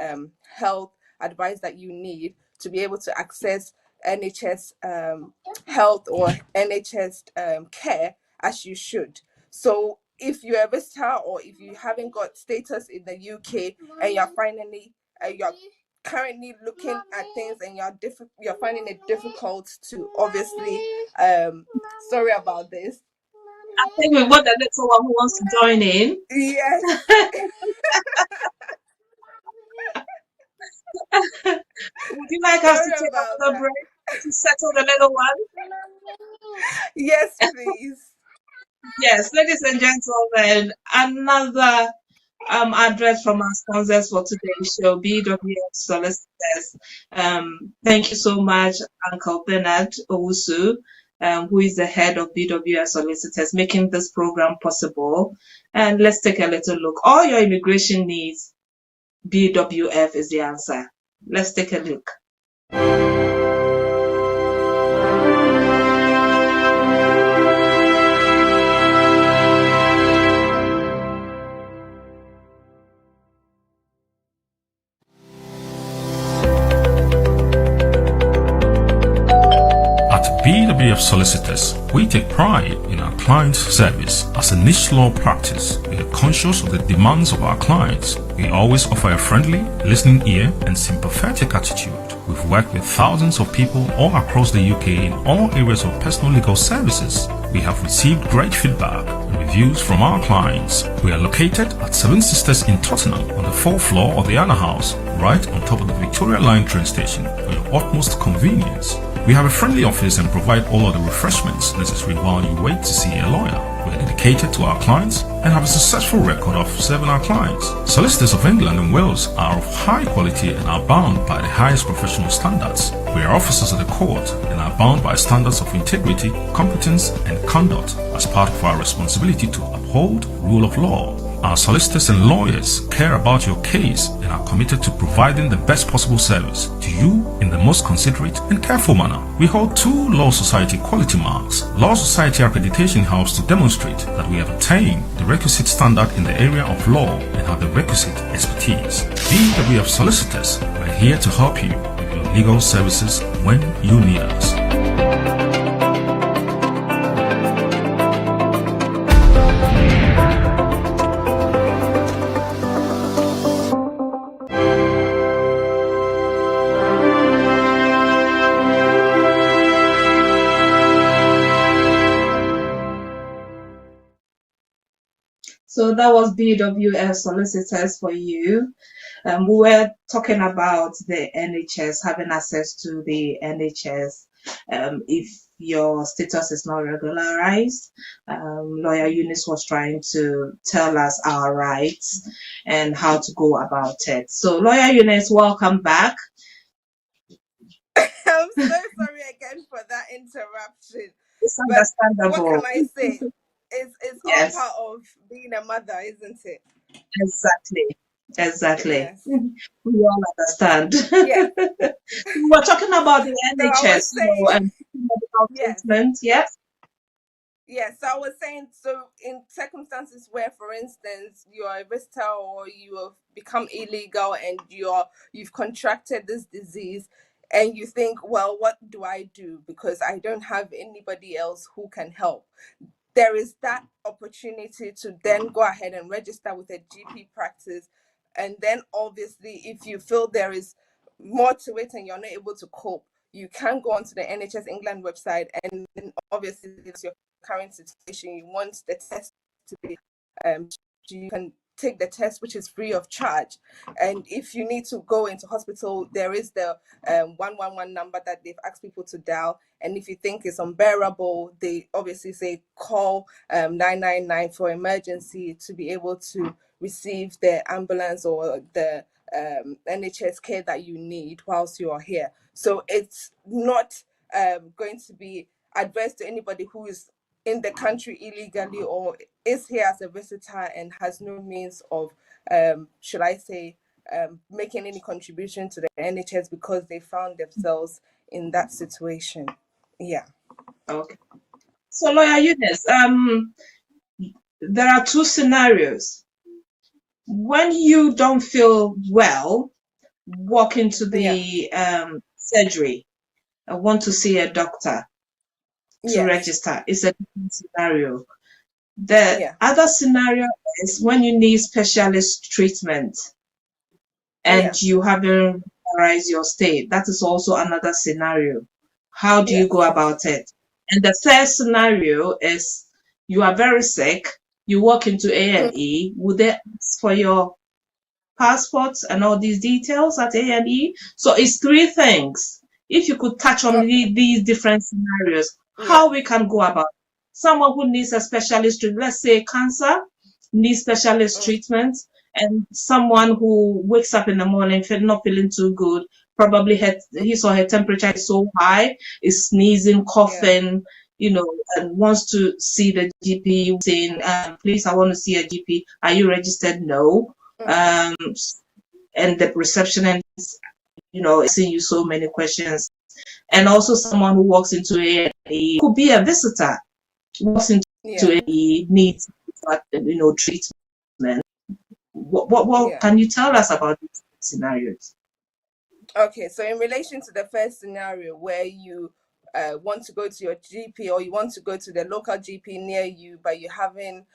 health advice that you need to be able to access NHS health or NHS care as you should. So if you're a visitor or if you haven't got status in the UK and you're currently looking at things and you're finding it difficult to obviously sorry about this. I think we want the little one who wants to join in. Yes. Would you like us to take another break to settle the little one? Yes, please. Yes, ladies and gentlemen, another address from our sponsors for today's show, BWF Solicitors. Thank you so much, Uncle Bernard Owusu, who is the head of BWF Solicitors, making this program possible. And let's take a little look. All your immigration needs, BWF is the answer. Let's take a look. BWF Solicitors, we take pride in our clients' service. As a niche law practice, we are conscious of the demands of our clients. We always offer a friendly, listening ear and sympathetic attitude. We've worked with thousands of people all across the UK in all areas of personal legal services. We have received great feedback and reviews from our clients. We are located at Seven Sisters in Tottenham on the 4th floor of the Anna House, right on top of the Victoria Line train station for your utmost convenience. We have a friendly office and provide all of the refreshments necessary while you wait to see a lawyer. We are dedicated to our clients and have a successful record of serving our clients. Solicitors of England and Wales are of high quality and are bound by the highest professional standards. We are officers of the court and are bound by standards of integrity, competence and conduct as part of our responsibility to uphold rule of law. Our solicitors and lawyers care about your case and are committed to providing the best possible service to you in the most considerate and careful manner. We hold 2 Law Society quality marks. Law Society accreditation helps to demonstrate that we have attained the requisite standard in the area of law and have the requisite expertise. BWF Solicitors, we're here to help you with your legal services when you need us. So that was BWF Solicitors for you. We were talking about the NHS, having access to the NHS if your status is not regularized. Lawyer Eunice was trying to tell us our rights and how to go about it. So Lawyer Eunice, welcome back. I'm so sorry again for that interruption. It's understandable. What can I say? It's yes. all part of being a mother, isn't it? Exactly. Yes. We all understand. Yes. We were talking about the NHS, and medical treatment. Yes. Yes, so I was saying, so in circumstances where, for instance, you're a visitor or you have become illegal and you've contracted this disease and you think, well, what do I do? Because I don't have anybody else who can help. There is that opportunity to then go ahead and register with a GP practice. And then obviously, if you feel there is more to it and you're not able to cope, you can go onto the NHS England website, and then obviously it's your current situation. You want the test to be, you can take the test, which is free of charge. And if you need to go into hospital, there is the 111 number that they've asked people to dial. And if you think it's unbearable, they obviously say call 999 for emergency to be able to receive the ambulance or the NHS care that you need whilst you are here. So it's not going to be adverse to anybody who is in the country illegally or is here as a visitor and has no means of, should I say, making any contribution to the NHS because they found themselves in that situation. Yeah. Okay. So, Lawyer Eunice, there are two scenarios. When you don't feel well, walk into the surgery and want to see a doctor to register. It's a different scenario. The other scenario is when you need specialist treatment and you haven't regularized your stay. That is also another scenario. How do you go about it? And the third scenario is you are very sick, you walk into A&E, would they ask for your passports and all these details at A&E? So it's three things. If you could touch on these different scenarios, how we can go about it. Someone who needs a specialist treatment, let's say cancer, needs specialist treatment, and someone who wakes up in the morning not feeling too good, probably his or her temperature is so high, is sneezing, coughing, and wants to see the GP, saying, please, I want to see a GP. Are you registered? No. And the receptionist, asking you so many questions. And also someone who walks into A&E, could be a visitor, walks into A&E, needs, treatment. What can you tell us about these scenarios? Okay, so in relation to the first scenario where you want to go to your GP or you want to go to the local GP near you, but you haven't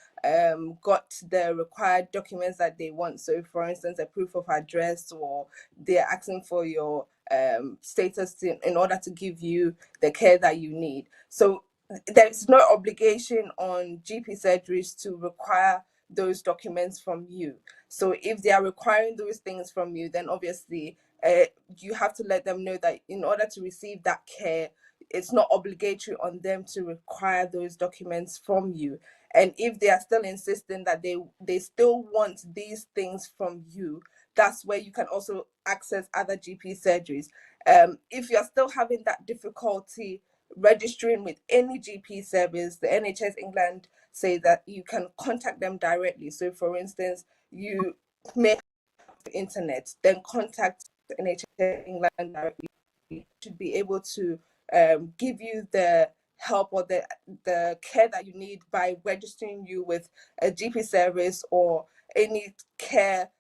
got the required documents that they want. So, for instance, a proof of address, or they're asking for your status in order to give you the care that you need. So, there's no obligation on GP surgeries to require those documents from you. So, if they are requiring those things from you, then obviously you have to let them know that in order to receive that care, it's not obligatory on them to require those documents from you. And if they are still insisting that they still want these things from you, that's where you can also access other GP surgeries. If you're still having that difficulty registering with any GP service, the NHS England say that you can contact them directly. So, for instance, you may have the internet, then contact the NHS England directly. Should be able to give you the help or the care that you need by registering you with a GP service or any care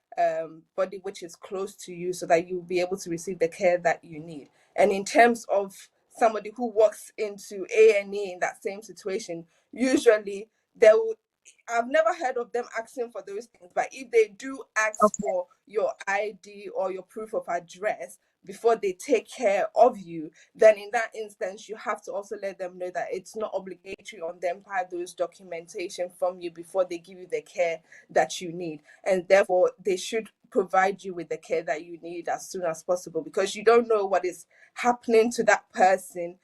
body which is close to you, so that you'll be able to receive the care that you need. And in terms of somebody who walks into A&E in that same situation, usually they will, I've never heard of them asking for those things, but if they do ask for your ID or your proof of address before they take care of you, then in that instance, you have to also let them know that it's not obligatory on them to have those documentation from you before they give you the care that you need. And therefore, they should provide you with the care that you need as soon as possible, because you don't know what is happening to that person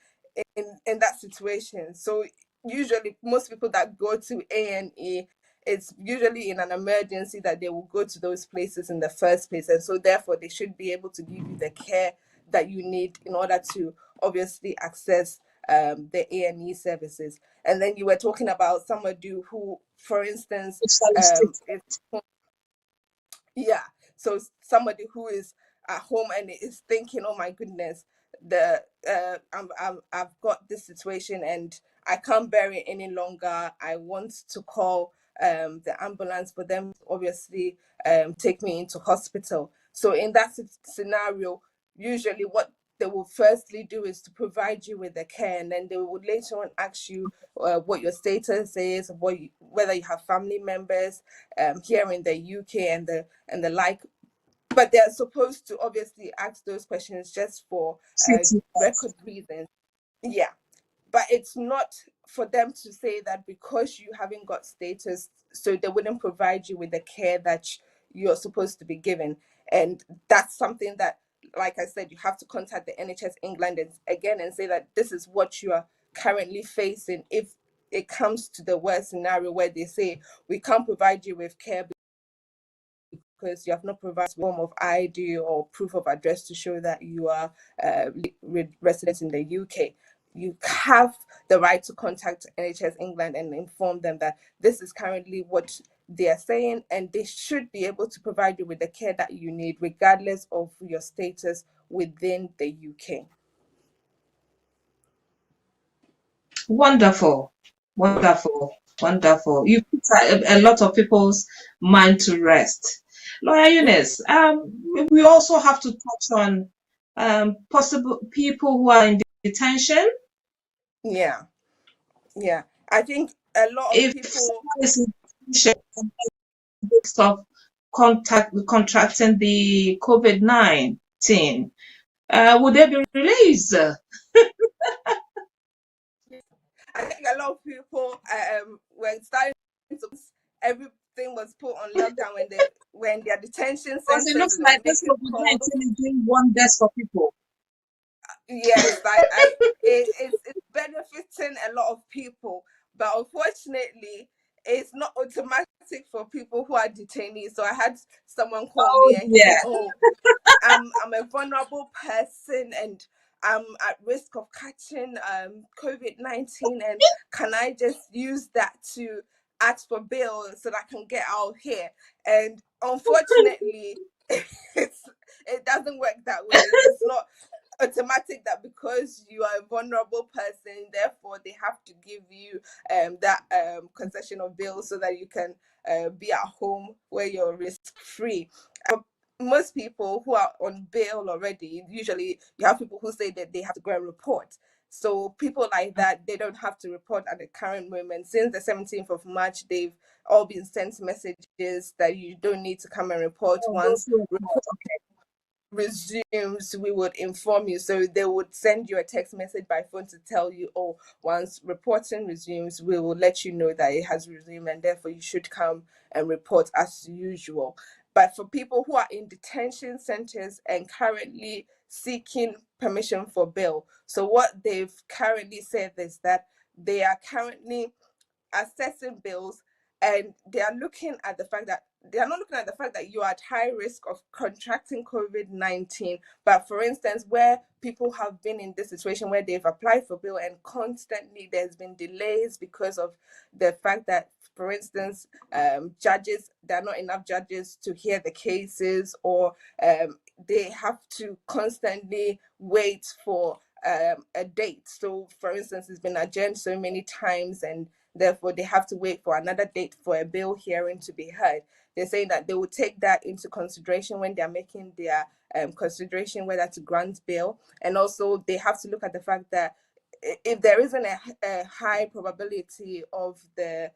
in that situation. So usually most people that go to A&E, it's usually in an emergency that they will go to those places in the first place, and so therefore they should be able to give you the care that you need in order to obviously access the A&E services. And then you were talking about somebody who, for instance, is, yeah, so somebody who is at home and is thinking, oh my goodness, I've got this situation and I can't bear it any longer. I want to call the ambulance for them to obviously take me into hospital. So in that scenario, usually what they will firstly do is to provide you with the care, and then they will later on ask you what your status is, whether you have family members here in the UK and the like. But they're supposed to obviously ask those questions just for record reasons. Yeah, but it's not for them to say that because you haven't got status, so they wouldn't provide you with the care that you're supposed to be given. And that's something that, like I said, you have to contact the NHS England and again and say that this is what you are currently facing if it comes to the worst scenario where they say we can't provide you with care because you have not provided a form of ID or proof of address to show that you are resident in the UK. You have the right to contact NHS England and inform them that this is currently what they are saying, and they should be able to provide you with the care that you need, regardless of your status within the UK. Wonderful, wonderful, wonderful. You put a lot of people's mind to rest. Lawyer Eunice, we also have to touch on possible people who are in detention. Yeah, yeah. I think a lot of If people. someone is in detention and of contracting the COVID-19, would they be released? I think a lot of people were starting to, everything was put on lockdown when their detention Because it centers looks they were like this making calls. COVID-19 is doing wonders for people. Yes, it's benefiting a lot of people, but unfortunately, it's not automatic for people who are detainees. So I had someone call Oh me and he said, yeah. "Oh, I'm a vulnerable person and I'm at risk of catching COVID-19, and can I just use that to ask for bail so that I can get out here?" And unfortunately, it doesn't work that way. It's not automatic that because you are a vulnerable person, therefore they have to give you that concession of bail so that you can be at home where you're risk free. Most people who are on bail already, usually you have people who say that they have to go and report. So people like that, they don't have to report at the current moment. Since the 17th of March, they've all been sent messages that you don't need to come and report. Oh, those Once who report. Okay. resumes, we would inform you. So they would send you a text message by phone to tell you, oh, once reporting resumes, we will let you know that it has resumed and therefore you should come and report as usual. But for people who are in detention centers and currently seeking permission for bail, so what they've currently said is that they are currently assessing bills, and they are looking at the fact that they are not looking at the fact that you are at high risk of contracting COVID-19. But for instance, where people have been in this situation where they've applied for bail and constantly there's been delays because of the fact that, for instance, judges, there are not enough judges to hear the cases, or they have to constantly wait for a date. So, for instance, it's been adjourned so many times, and therefore they have to wait for another date for a bail hearing to be heard. They're saying that they will take that into consideration when they're making their consideration whether to grant bail. And also they have to look at the fact that if there isn't a high probability of the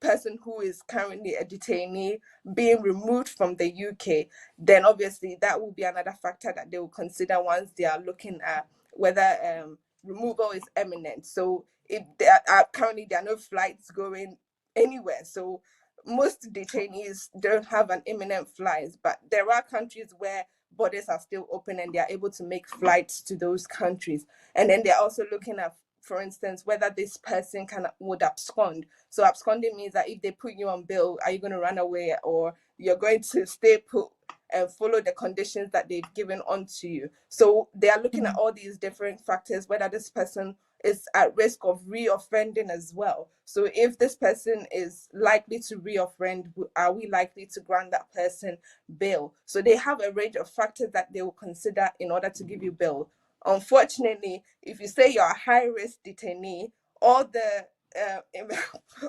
person who is currently a detainee being removed from the UK, then obviously that will be another factor that they will consider once they are looking at whether removal is imminent. So if there are currently there are no flights going anywhere, so most detainees don't have an imminent flight, but there are countries where borders are still open and they are able to make flights to those countries. And then they're also looking at, for instance, whether this person would abscond. So absconding means that if they put you on bail, are you going to run away, or you're going to stay put and follow the conditions that they've given onto you? So they are looking at all these different factors, whether this person is at risk of reoffending as well. So if this person is likely to reoffend, are we likely to grant that person bail? So they have a range of factors that they will consider in order to give you bail. Unfortunately, if you say you're a high risk detainee, all the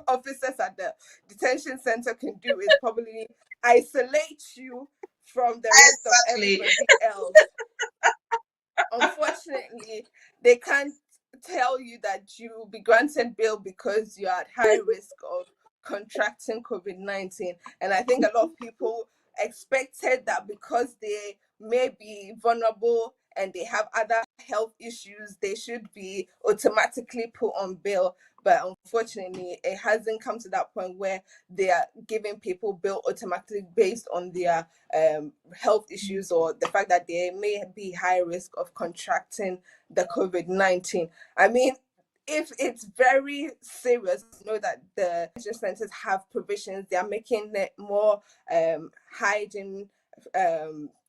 officers at the detention center can do is probably isolate you from the rest of Exactly. everybody else. Unfortunately, they can't tell you that you will be granted bail because you're at high risk of contracting COVID-19. And I think a lot of people expected that because they may be vulnerable and they have other health issues, they should be automatically put on bail. But unfortunately, it hasn't come to that point where they are giving people bail automatically based on their health issues or the fact that they may be high risk of contracting the COVID-19. I mean, if it's very serious, know that the detention centers have provisions. They are making it more hygiene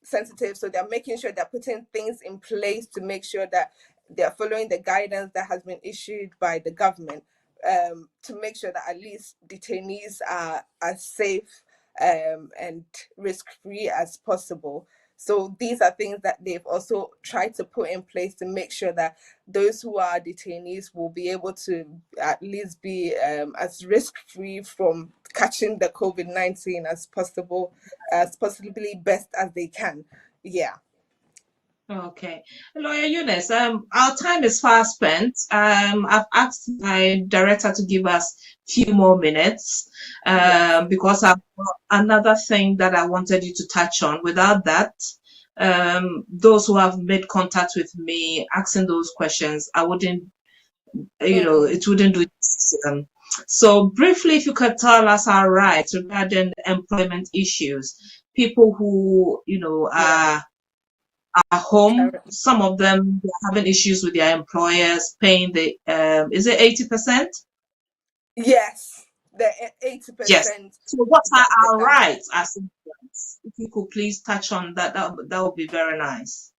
sensitive, so they're making sure they're putting things in place to make sure that they're following the guidance that has been issued by the government, to make sure that at least detainees are as safe and risk-free as possible. So these are things that they've also tried to put in place to make sure that those who are detainees will be able to at least be as risk-free from catching the COVID-19 as possible, as possibly best as they can. Yeah. Okay. Lawyer Eunice, our time is fast spent. I've asked my director to give us few more minutes, Yes. because I've got another thing that I wanted you to touch on. Without that, those who have made contact with me asking those questions, I wouldn't, Mm-hmm. it wouldn't do it. So briefly, if you could tell us our rights regarding employment issues, people who, Yeah. are home. Current. Some of them are having issues with their employers paying the is it 80%? Yes. The Yes. 80% So what are that the our government. rights as immigrants? If you could please touch on that, that would be very nice.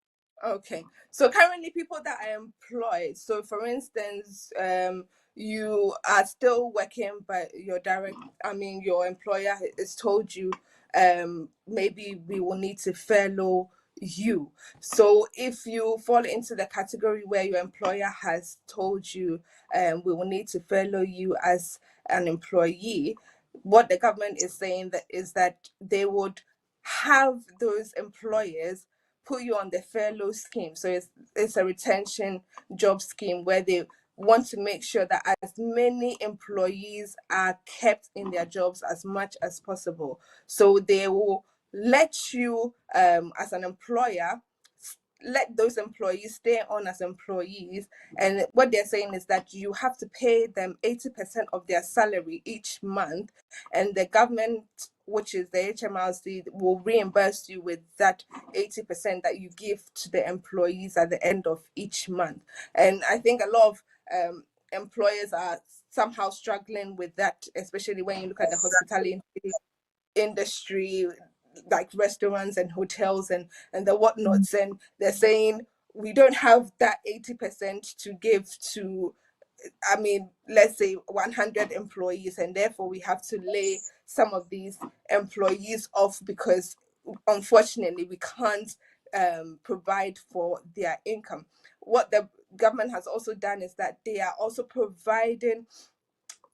Okay. So currently people that are employed, so for instance, you are still working, but your employer has told you, maybe we will need to furlough you. So if you fall into the category where your employer has told you, we will need to furlough you as an employee, what the government is saying that is that they would have those employers put you on the furlough scheme. So it's a retention job scheme where they want to make sure that as many employees are kept in their jobs as much as possible. So they will let you, as an employer, let those employees stay on as employees. And what they're saying is that you have to pay them 80% of their salary each month, and the government, which is the HMRC, will reimburse you with that 80% that you give to the employees at the end of each month. And I think a lot of employers are somehow struggling with that, especially when you look at the hospitality industry, like restaurants and hotels and the whatnots, and they're saying we don't have that 80% to give to, I mean, let's say 100 employees, and therefore we have to lay some of these employees off because unfortunately we can't provide for their income. What the government has also done is that they are also providing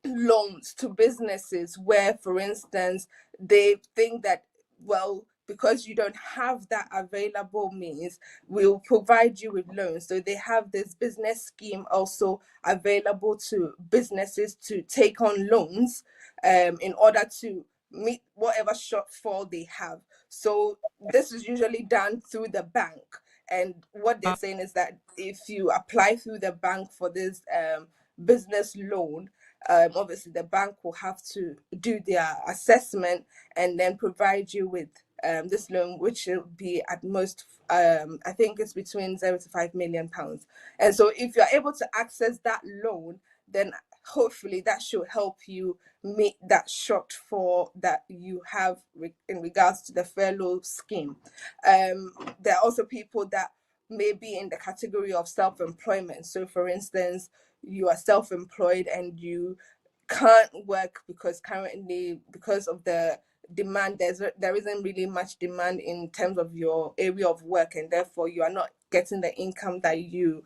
loans to businesses where, for instance, they think that, well, because you don't have that available means, we'll provide you with loans. So they have this business scheme also available to businesses to take on loans, in order to meet whatever shortfall they have. So this is usually done through the bank. And what they're saying is that if you apply through the bank for this business loan, obviously the bank will have to do their assessment and then provide you with this loan, which will be at most, I think it's between £0 to £5 million. And so if you're able to access that loan, then hopefully that should help you meet that shortfall that you have in regards to the furlough scheme. There are also people that may be in the category of self-employment. So for instance, you are self-employed and you can't work because currently, because of the demand, there isn't really much demand in terms of your area of work, and therefore you are not getting the income that you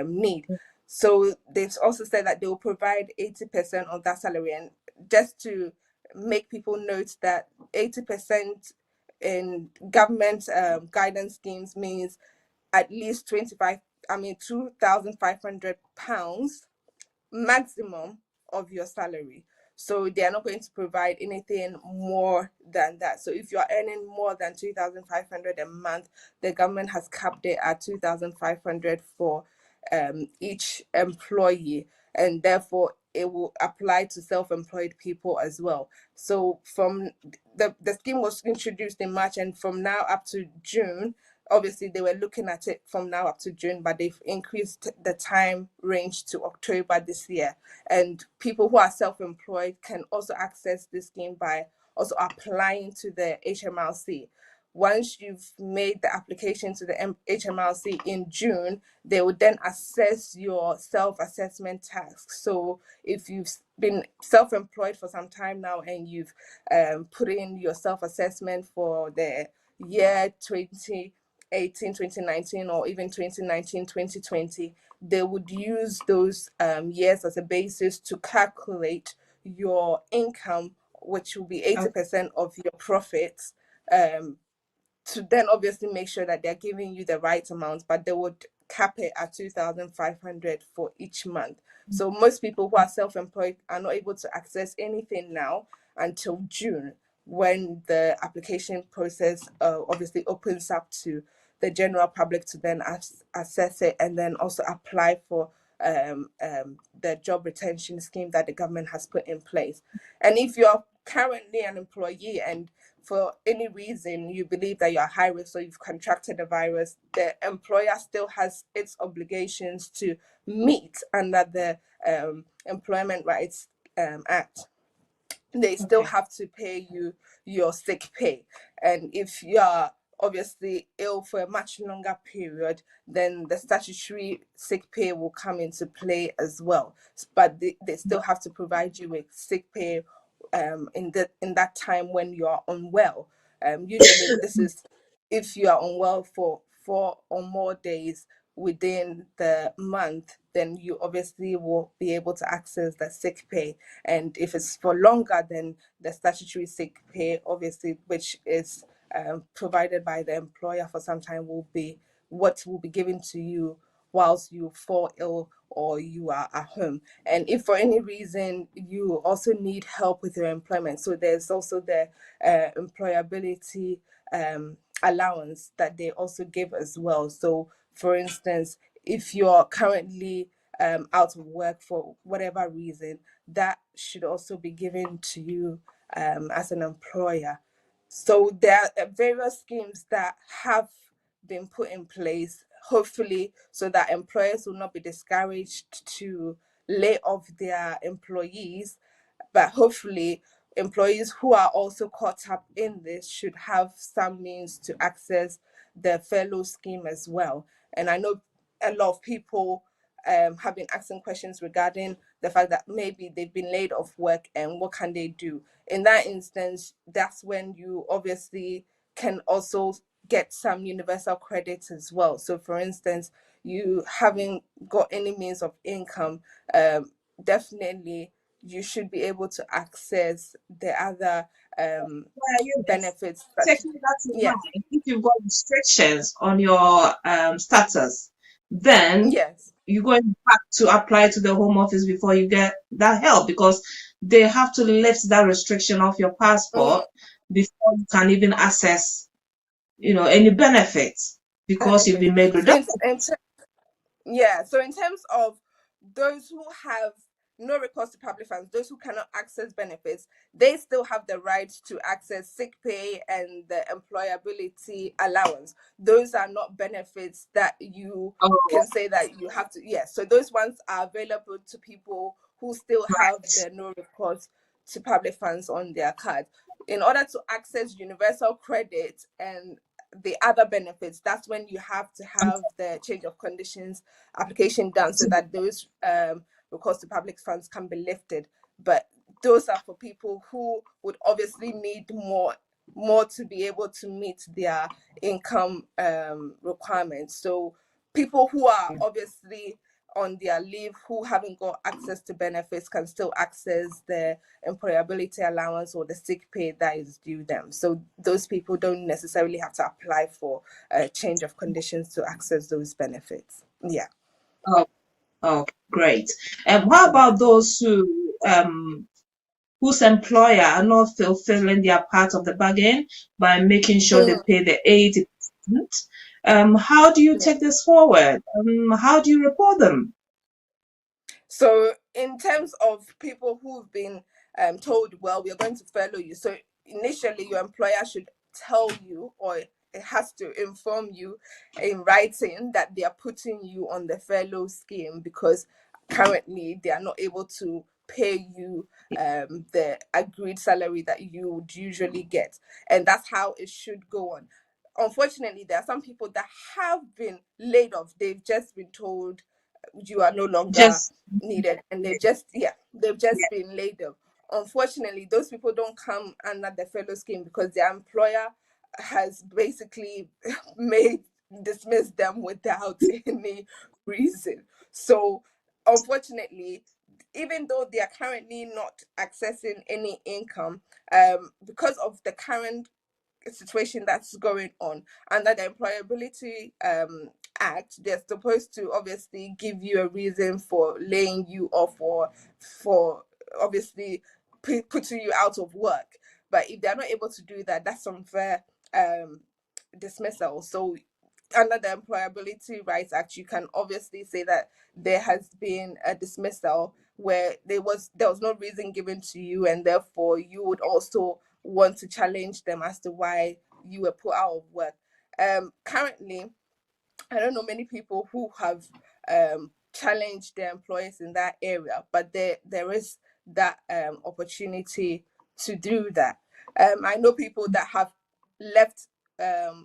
need. So they've also said that they will provide 80% of that salary. And just to make people note that 80% in government guidance schemes means at least 2,500 pounds maximum of your salary. So they are not going to provide anything more than that. So if you are earning more than 2,500 a month, the government has capped it at 2,500 for each employee, and therefore it will apply to self-employed people as well. So from the scheme was introduced in March, and from now up to June, obviously they were looking at it from now up to June, but they've increased the time range to October this year. And people who are self-employed can also access this scheme by also applying to the HMRC. Once you've made the application to the HMRC in June, they will then assess your self-assessment task. So if you've been self-employed for some time now and you've put in your self-assessment for the year 2018, 2019, or even 2019, 2020, they would use those years as a basis to calculate your income, which will be 80% of your profits, to then obviously make sure that they're giving you the right amount, but they would cap it at 2,500 for each month. So most people who are self-employed are not able to access anything now until June, when the application process obviously opens up to the general public to then assess it and then also apply for the job retention scheme that the government has put in place. And if you're currently an employee and for any reason you believe that you're high risk or you've contracted the virus, the employer still has its obligations to meet under the Employment Rights Act. They still have to pay you your sick pay. And if you are obviously ill for a much longer period, then the statutory sick pay will come into play as well. But they still have to provide you with sick pay in that time when you are unwell. Usually this is if you are unwell for 4 or more days within the month, then you obviously will be able to access the sick pay. And if it's for longer, then the statutory sick pay, obviously, which is provided by the employer for some time, will be what will be given to you whilst you fall ill or you are at home. And if for any reason you also need help with your employment, so there's also the employability allowance that they also give as well. So for instance, if you're currently out of work for whatever reason, that should also be given to you as an employer. So there are various schemes that have been put in place, hopefully, so that employers will not be discouraged to lay off their employees, but hopefully employees who are also caught up in this should have some means to access the fellow scheme as well. And I know a lot of people have been asking questions regarding the fact that maybe they've been laid off work and what can they do. In that instance, that's when you obviously can also get some universal credits as well. So for instance, you haven't got any means of income, definitely you should be able to access the other benefits. Taking that in Yeah. mind, if you've got restrictions on your status, then Yes. you're going back to apply to the Home Office before you get that help, because they have to lift that restriction off your passport before you can even access, any benefits, because you've been made redundant. Yeah, so in terms of those who have no recourse to public funds, those who cannot access benefits, they still have the right to access sick pay and the employability allowance. Those are not benefits that you Oh, can say that you have to. Yes, so those ones are available to people who still have right. the no recourse to public funds on their card. In order to access universal credit and the other benefits, that's when you have to have the change of conditions application done so that those recourse to public funds can be lifted. But those are for people who would obviously need more to be able to meet their income requirements. So people who are obviously on their leave who haven't got access to benefits can still access the employability allowance or the sick pay that is due them. So those people don't necessarily have to apply for a change of conditions to access those benefits. Yeah. Oh, oh, great. And what about those who whose employer are not fulfilling their part of the bargain by making sure they Mm, pay the 80%. How do you yeah. take this forward? How do you report them? So, in terms of people who've been told, well, we're going to furlough you. So, initially, your employer should tell you, or it has to inform you in writing that they are putting you on the furlough scheme because currently they are not able to pay you the agreed salary that you would usually get. And that's how it should go on. Unfortunately, there are some people that have been laid off. They've just been told you are no longer Just needed, and they've just been laid off. Unfortunately, those people don't come under the fellow scheme because their employer has basically made dismiss them without any reason. So unfortunately, even though they are currently not accessing any income, because of the current situation that's going on under the employability act, they're supposed to obviously give you a reason for laying you off, or for obviously putting you out of work. But if they're not able to do that, that's unfair dismissal. So under the employability rights act, you can obviously say that there has been a dismissal where there was no reason given to you, and therefore you would also want to challenge them as to why you were put out of work. Currently, I don't know many people who have challenged their employers in that area, but there is that opportunity to do that. I know people that have left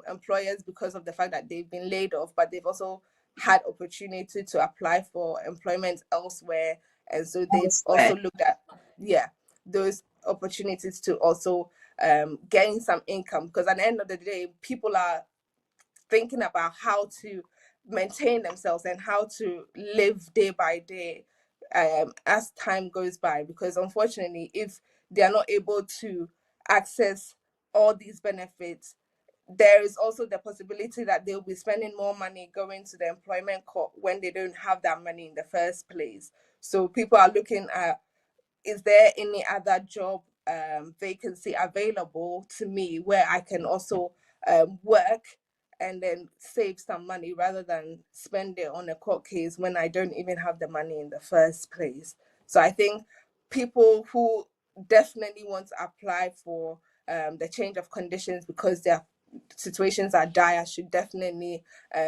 employers because of the fact that they've been laid off, but they've also had opportunity to apply for employment elsewhere, and so they've elsewhere. also looked at, yeah, those opportunities to also gain some income, because at the end of the day, people are thinking about how to maintain themselves and how to live day by day as time goes by. Because unfortunately, if they are not able to access all these benefits, there is also the possibility that they'll be spending more money going to the employment court when they don't have that money in the first place. So people are looking at, is there any other job vacancy available to me where I can also work and then save some money rather than spend it on a court case when I don't even have the money in the first place. So I think people who definitely want to apply for the change of conditions because their situations are dire should definitely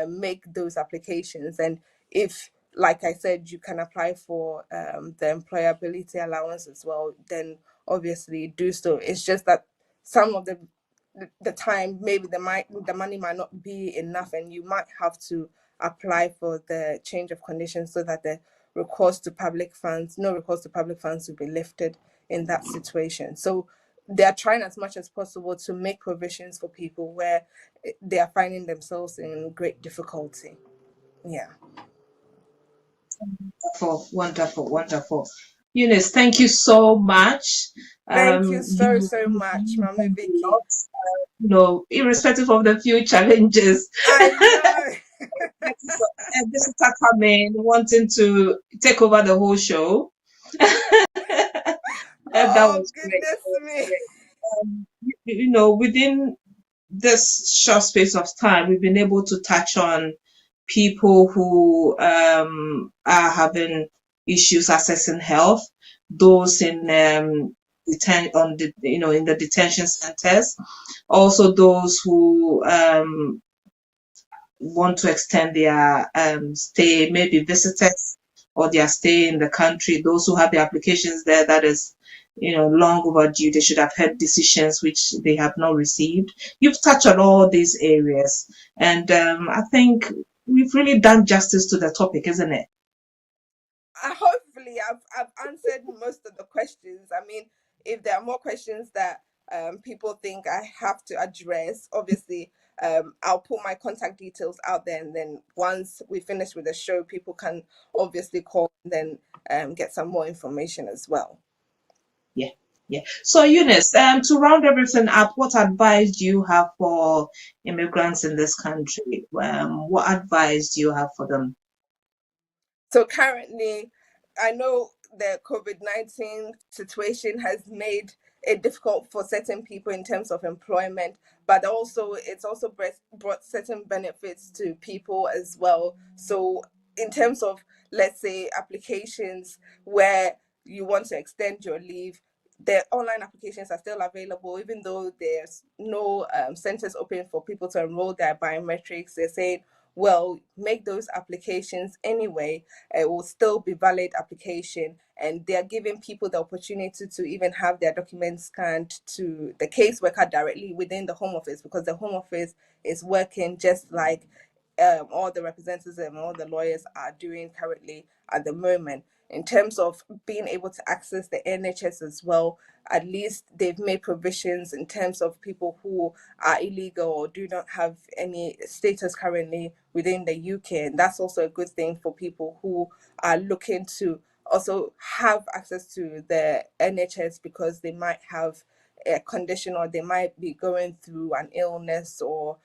make those applications. And if, like I said, you can apply for the employability allowance as well, then obviously do so. It's just that some of the time maybe the money might not be enough, and you might have to apply for the change of conditions so that the recourse to public funds, no recourse to public funds, will be lifted in that situation. So they are trying as much as possible to make provisions for people where they are finding themselves in great difficulty. Yeah. Wonderful, wonderful, wonderful. Eunice, thank you so much. Thank you so, You so much, you've Mama done a Vicky. lot, irrespective of the few challenges. I know. Visitor coming, wanting to take over the whole show. That Oh, was great. goodness That was me. great. Within this short space of time, we've been able to touch on people who are having issues accessing health, those in in the detention centers, also those who want to extend their stay, maybe visitors or their stay in the country, those who have the applications there that is, long overdue. They should have had decisions which they have not received. You've touched on all these areas, and I think we've really done justice to the topic, isn't it? Hopefully, I've answered most of the questions. I mean, if there are more questions that people think I have to address, obviously, I'll put my contact details out there, and then once we finish with the show, people can obviously call and then get some more information as well. Yeah, yeah. So, Eunice, to round everything up, what advice do you have for immigrants in this country? What advice do you have for them? So currently, I know the COVID-19 situation has made it difficult for certain people in terms of employment, but also it's also brought certain benefits to people as well. So in terms of, let's say, applications where you want to extend your leave, the online applications are still available, even though there's no centers open for people to enroll their biometrics. They're saying, well, make those applications anyway. It will still be valid application, and they're giving people the opportunity to even have their documents scanned to the caseworker directly within the home office, because the home office is working just like all the representatives and all the lawyers are doing currently at the moment. In terms of being able to access the NHS as well, at least they've made provisions in terms of people who are illegal or do not have any status currently within the UK. And that's also a good thing for people who are looking to also have access to the NHS, because they might have a condition, or they might be going through an illness, or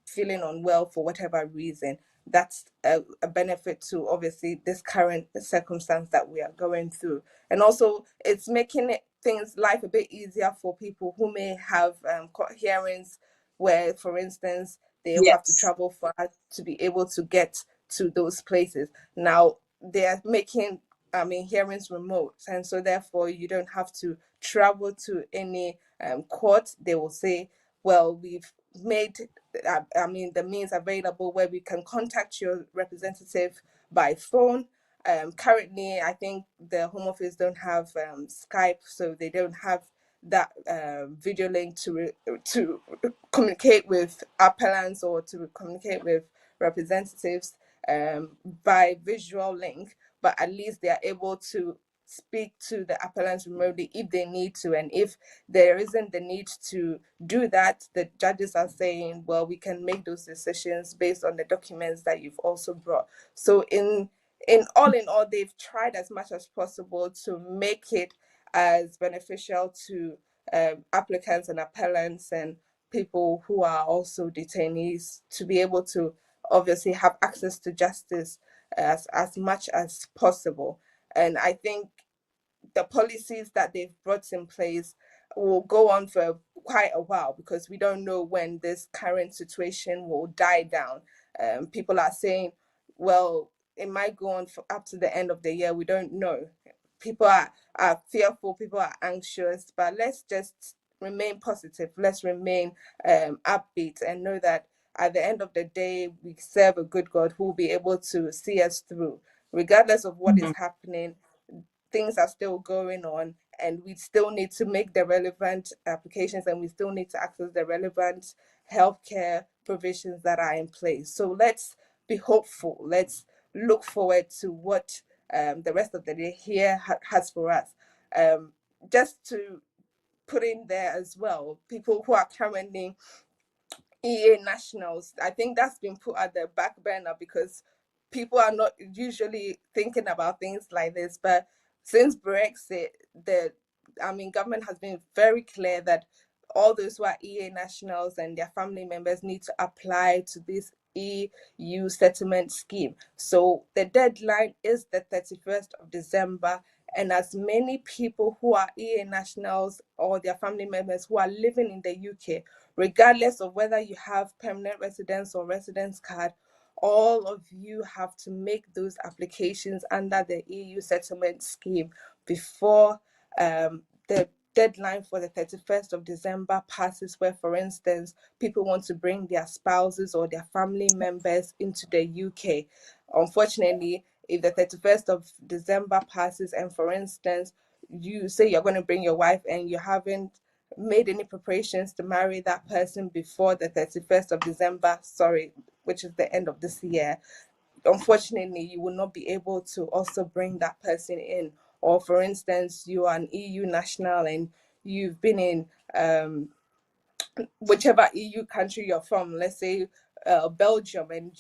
feeling unwell for whatever reason. That's a benefit to obviously this current circumstance that we are going through. And also it's making things life a bit easier for people who may have court hearings where, for instance, they'll have to Yes. travel far to be able to get to those places. Now they're making, I mean, hearings remote, and so therefore you don't have to travel to any court. They will say, well, we've made, I mean, the means available where we can contact your representative by phone. Currently, I think the Home Office don't have Skype, so they don't have that video link to communicate with appellants or to communicate with representatives by visual link. But at least they are able to speak to the appellants remotely if they need to. And if there isn't the need to do that, the judges are saying, well, we can make those decisions based on the documents that you've also brought. So in all, they've tried as much as possible to make it as beneficial to applicants and appellants and people who are also detainees to be able to obviously have access to justice as much as possible. And I think the policies that they've brought in place will go on for quite a while, because we don't know when this current situation will die down. People are saying, well, it might go on for up to the end of the year. We don't know. People are fearful, people are anxious, but let's just remain positive. Let's remain upbeat and know that at the end of the day, we serve a good God who will be able to see us through. Regardless of what is Mhm. happening, things are still going on, and we still need to make the relevant applications, and we still need to access the relevant healthcare provisions that are in place. So let's be hopeful. Let's look forward to what the rest of the day here has for us. Just to put in there as well, people who are currently EA nationals, I think that's been put at the back burner because people are not usually thinking about things like this. But since Brexit, the I mean, government has been very clear that all those who are EA nationals and their family members need to apply to this EU settlement scheme. So the deadline is the 31st of December. And as many people who are EA nationals or their family members who are living in the UK, regardless of whether you have permanent residence or residence card, all of you have to make those applications under the EU settlement scheme before the deadline for the 31st of December passes, where, for instance, people want to bring their spouses or their family members into the UK. Unfortunately, if the 31st of December passes and, for instance, you say you're going to bring your wife and you haven't made any preparations to marry that person before the 31st of December, sorry, which is the end of this year, unfortunately, you will not be able to also bring that person in. Or, for instance, you are an EU national and you've been in whichever EU country you're from, let's say Belgium, and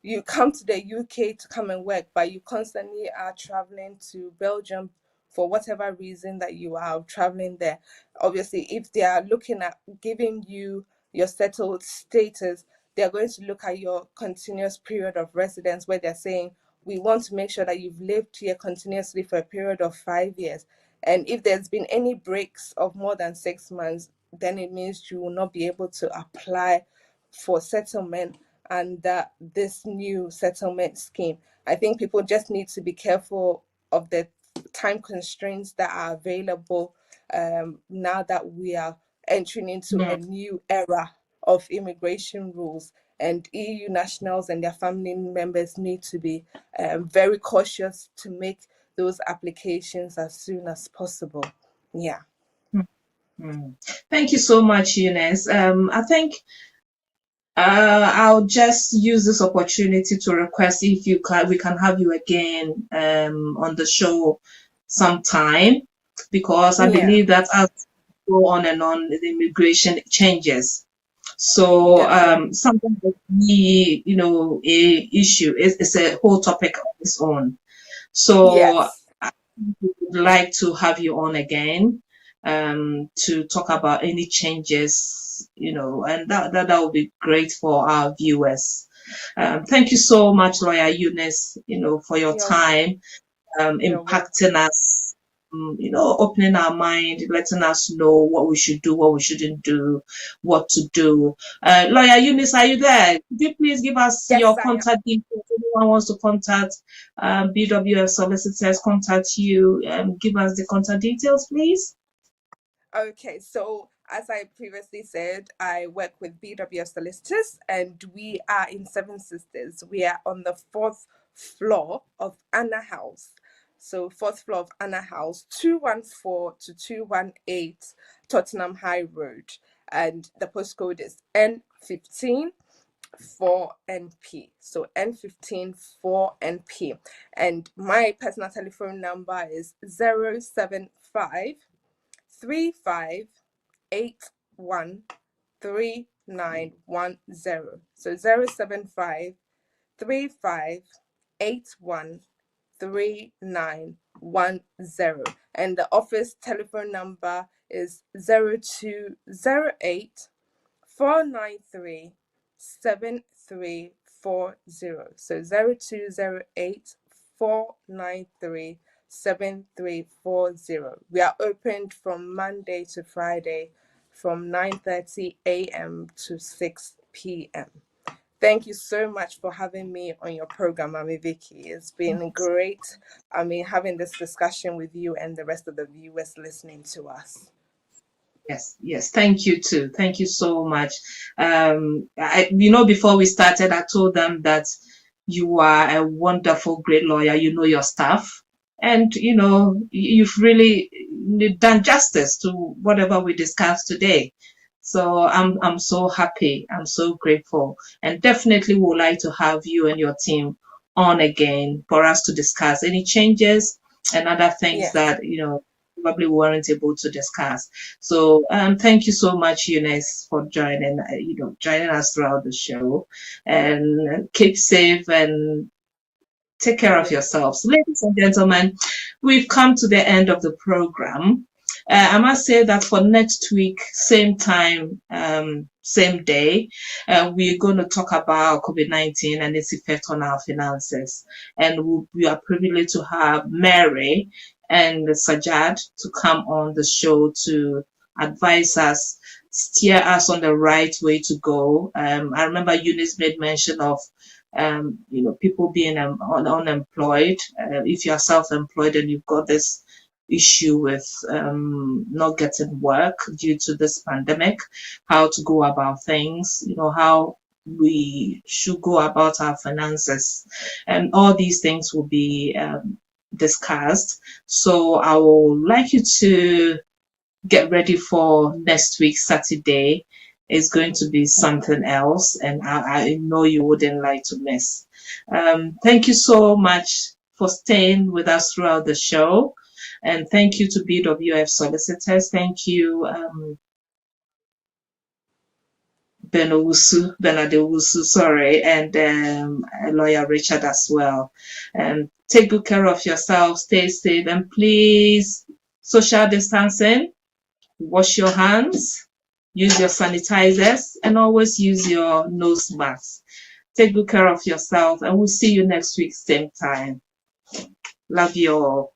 you come to the UK to come and work, but you constantly are traveling to Belgium for whatever reason that you are traveling there. Obviously, if they are looking at giving you your settled status, they are going to look at your continuous period of residence, where they're saying, we want to make sure that you've lived here continuously for a period of 5 years. And if there's been any breaks of more than 6 months, then it means you will not be able to apply for settlement under this new settlement scheme. I think people just need to be careful of the time constraints that are available now that we are entering into a new era of immigration rules, and EU nationals and their family members need to be very cautious to make those applications as soon as possible. Yeah. Thank you so much, Eunice. I think I'll just use this opportunity to request if we can have you again on the show sometime, because I Yeah, believe that as we go on and on, the immigration changes. So definitely. something that we, a issue is a whole topic of its own. So Yes. we would like to have you on again to talk about any changes, and that would be great for our viewers. Thank you so much, Lawyer Eunice, for your You're time, you're impacting welcome. us, opening our mind, letting us know what we should do, what we shouldn't do, what to do. Lawyer Eunice, are you there? Could you please give us Yes, your I am. contact details? If anyone wants to contact BWF solicitors, contact you, give us the contact details, please. Okay, so as I previously said, I work with BWF Solicitors, and we are in Seven Sisters. We are on the fourth floor of Anna House. So, fourth floor of Anna House, 214 to 218 Tottenham High Road. And the postcode is N15 4NP. So, N15 4NP. And my personal telephone number is 075 35813910. So 075 35813910. And the office telephone number is 0208 493 7340. So 0208 493 7340. We are opened from Monday to Friday from 9:30 a.m. to 6 p.m. Thank you so much for having me on your program, Mami Vicky. It's been great, having this discussion with you and the rest of the viewers listening to us. Yes. Thank you too. Thank you so much. Before we started, I told them that you are a wonderful, great lawyer. You know your stuff, and you've really done justice to whatever we discussed today. So I'm so happy. I'm so grateful, and definitely would like to have you and your team on again for us to discuss any changes and other things Yes. that probably weren't able to discuss. So thank you so much, Eunice, for joining us throughout the show. And keep safe and take care of yourselves. Ladies and gentlemen, we've come to the end of the program. I must say that for next week, same time, same day, we're going to talk about COVID-19 and its effect on our finances. And we are privileged to have Mary and Sajad to come on the show to advise us, steer us on the right way to go. I remember Eunice made mention of people being unemployed. If you're self-employed and you've got this issue with not getting work due to this pandemic, how to go about things, how we should go about our finances, and all these things will be discussed. So I would like you to get ready for next week, Saturday. It's going to be something else, and I know you wouldn't like to miss. Thank you so much for staying with us throughout the show, and thank you to BWF Solicitors. Thank you, Benadewusu, sorry, and lawyer Richard as well. Take good care of yourself, stay safe, and please, social distancing. Wash your hands, use your sanitizers, and always use your nose mask. Take good care of yourself, and we'll see you next week, same time. Love you all.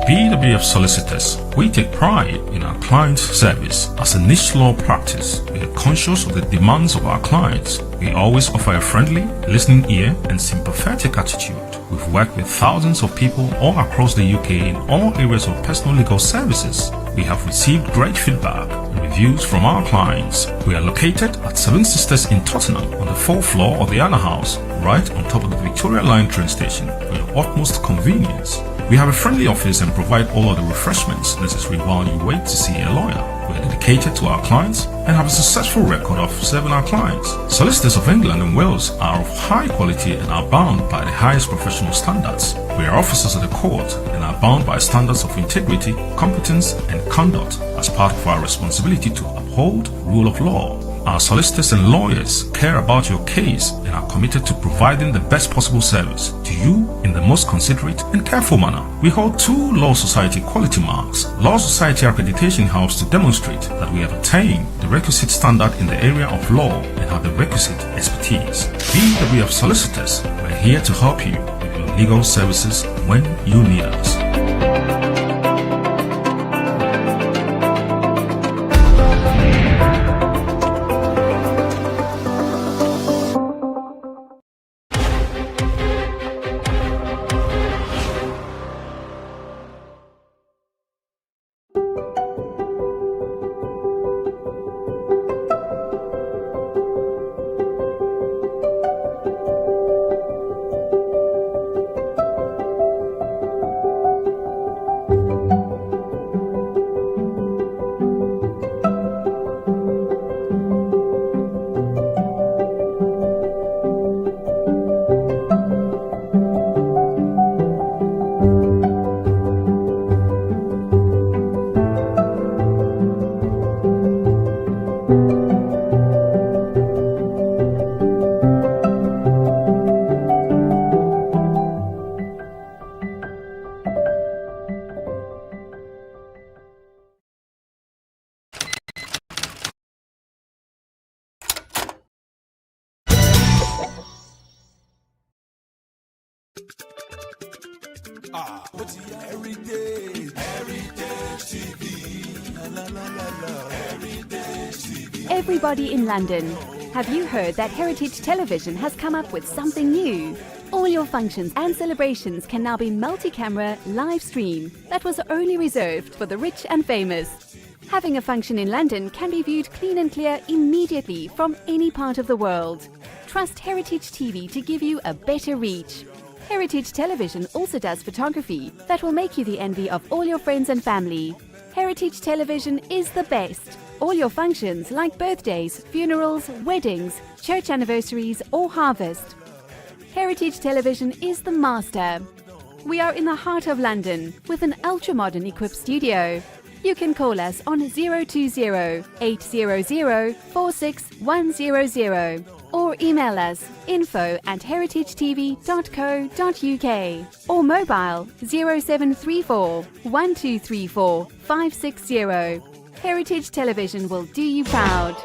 BWF Solicitors, we take pride in our clients' service. As a niche law practice, we are conscious of the demands of our clients. We always offer a friendly, listening ear and sympathetic attitude. We've worked with thousands of people all across the UK in all areas of personal legal services. We have received great feedback and reviews from our clients. We are located at Seven Sisters in Tottenham on the 4th floor of the Anna House, right on top of the Victoria Line train station for your utmost convenience. We have a friendly office and provide all of the refreshments necessary while you wait to see a lawyer. We are dedicated to our clients and have a successful record of serving our clients. Solicitors of England and Wales are of high quality and are bound by the highest professional standards. We are officers of the court and are bound by standards of integrity, competence and conduct as part of our responsibility to uphold rule of law. Our solicitors and lawyers care about your case and are committed to providing the best possible service to you in the most considerate and careful manner. We hold 2 Law Society quality marks. Law Society accreditation helps to demonstrate that we have attained the requisite standard in the area of law and have the requisite expertise. BWF Solicitors, we're here to help you with your legal services when you need us. Everybody in London, have you heard that Heritage Television has come up with something new? All your functions and celebrations can now be multi-camera live stream that was only reserved for the rich and famous. Having a function in London can be viewed clean and clear immediately from any part of the world. Trust Heritage TV to give you a better reach. Heritage Television also does photography that will make you the envy of all your friends and family. Heritage Television is the best. All your functions like birthdays, funerals, weddings, church anniversaries or harvest. Heritage Television is the master. We are in the heart of London with an ultra-modern equipped studio. You can call us on 020-800-46100 or email us info@heritagetv.co.uk or mobile 0734 1234 560. Heritage Television will do you proud.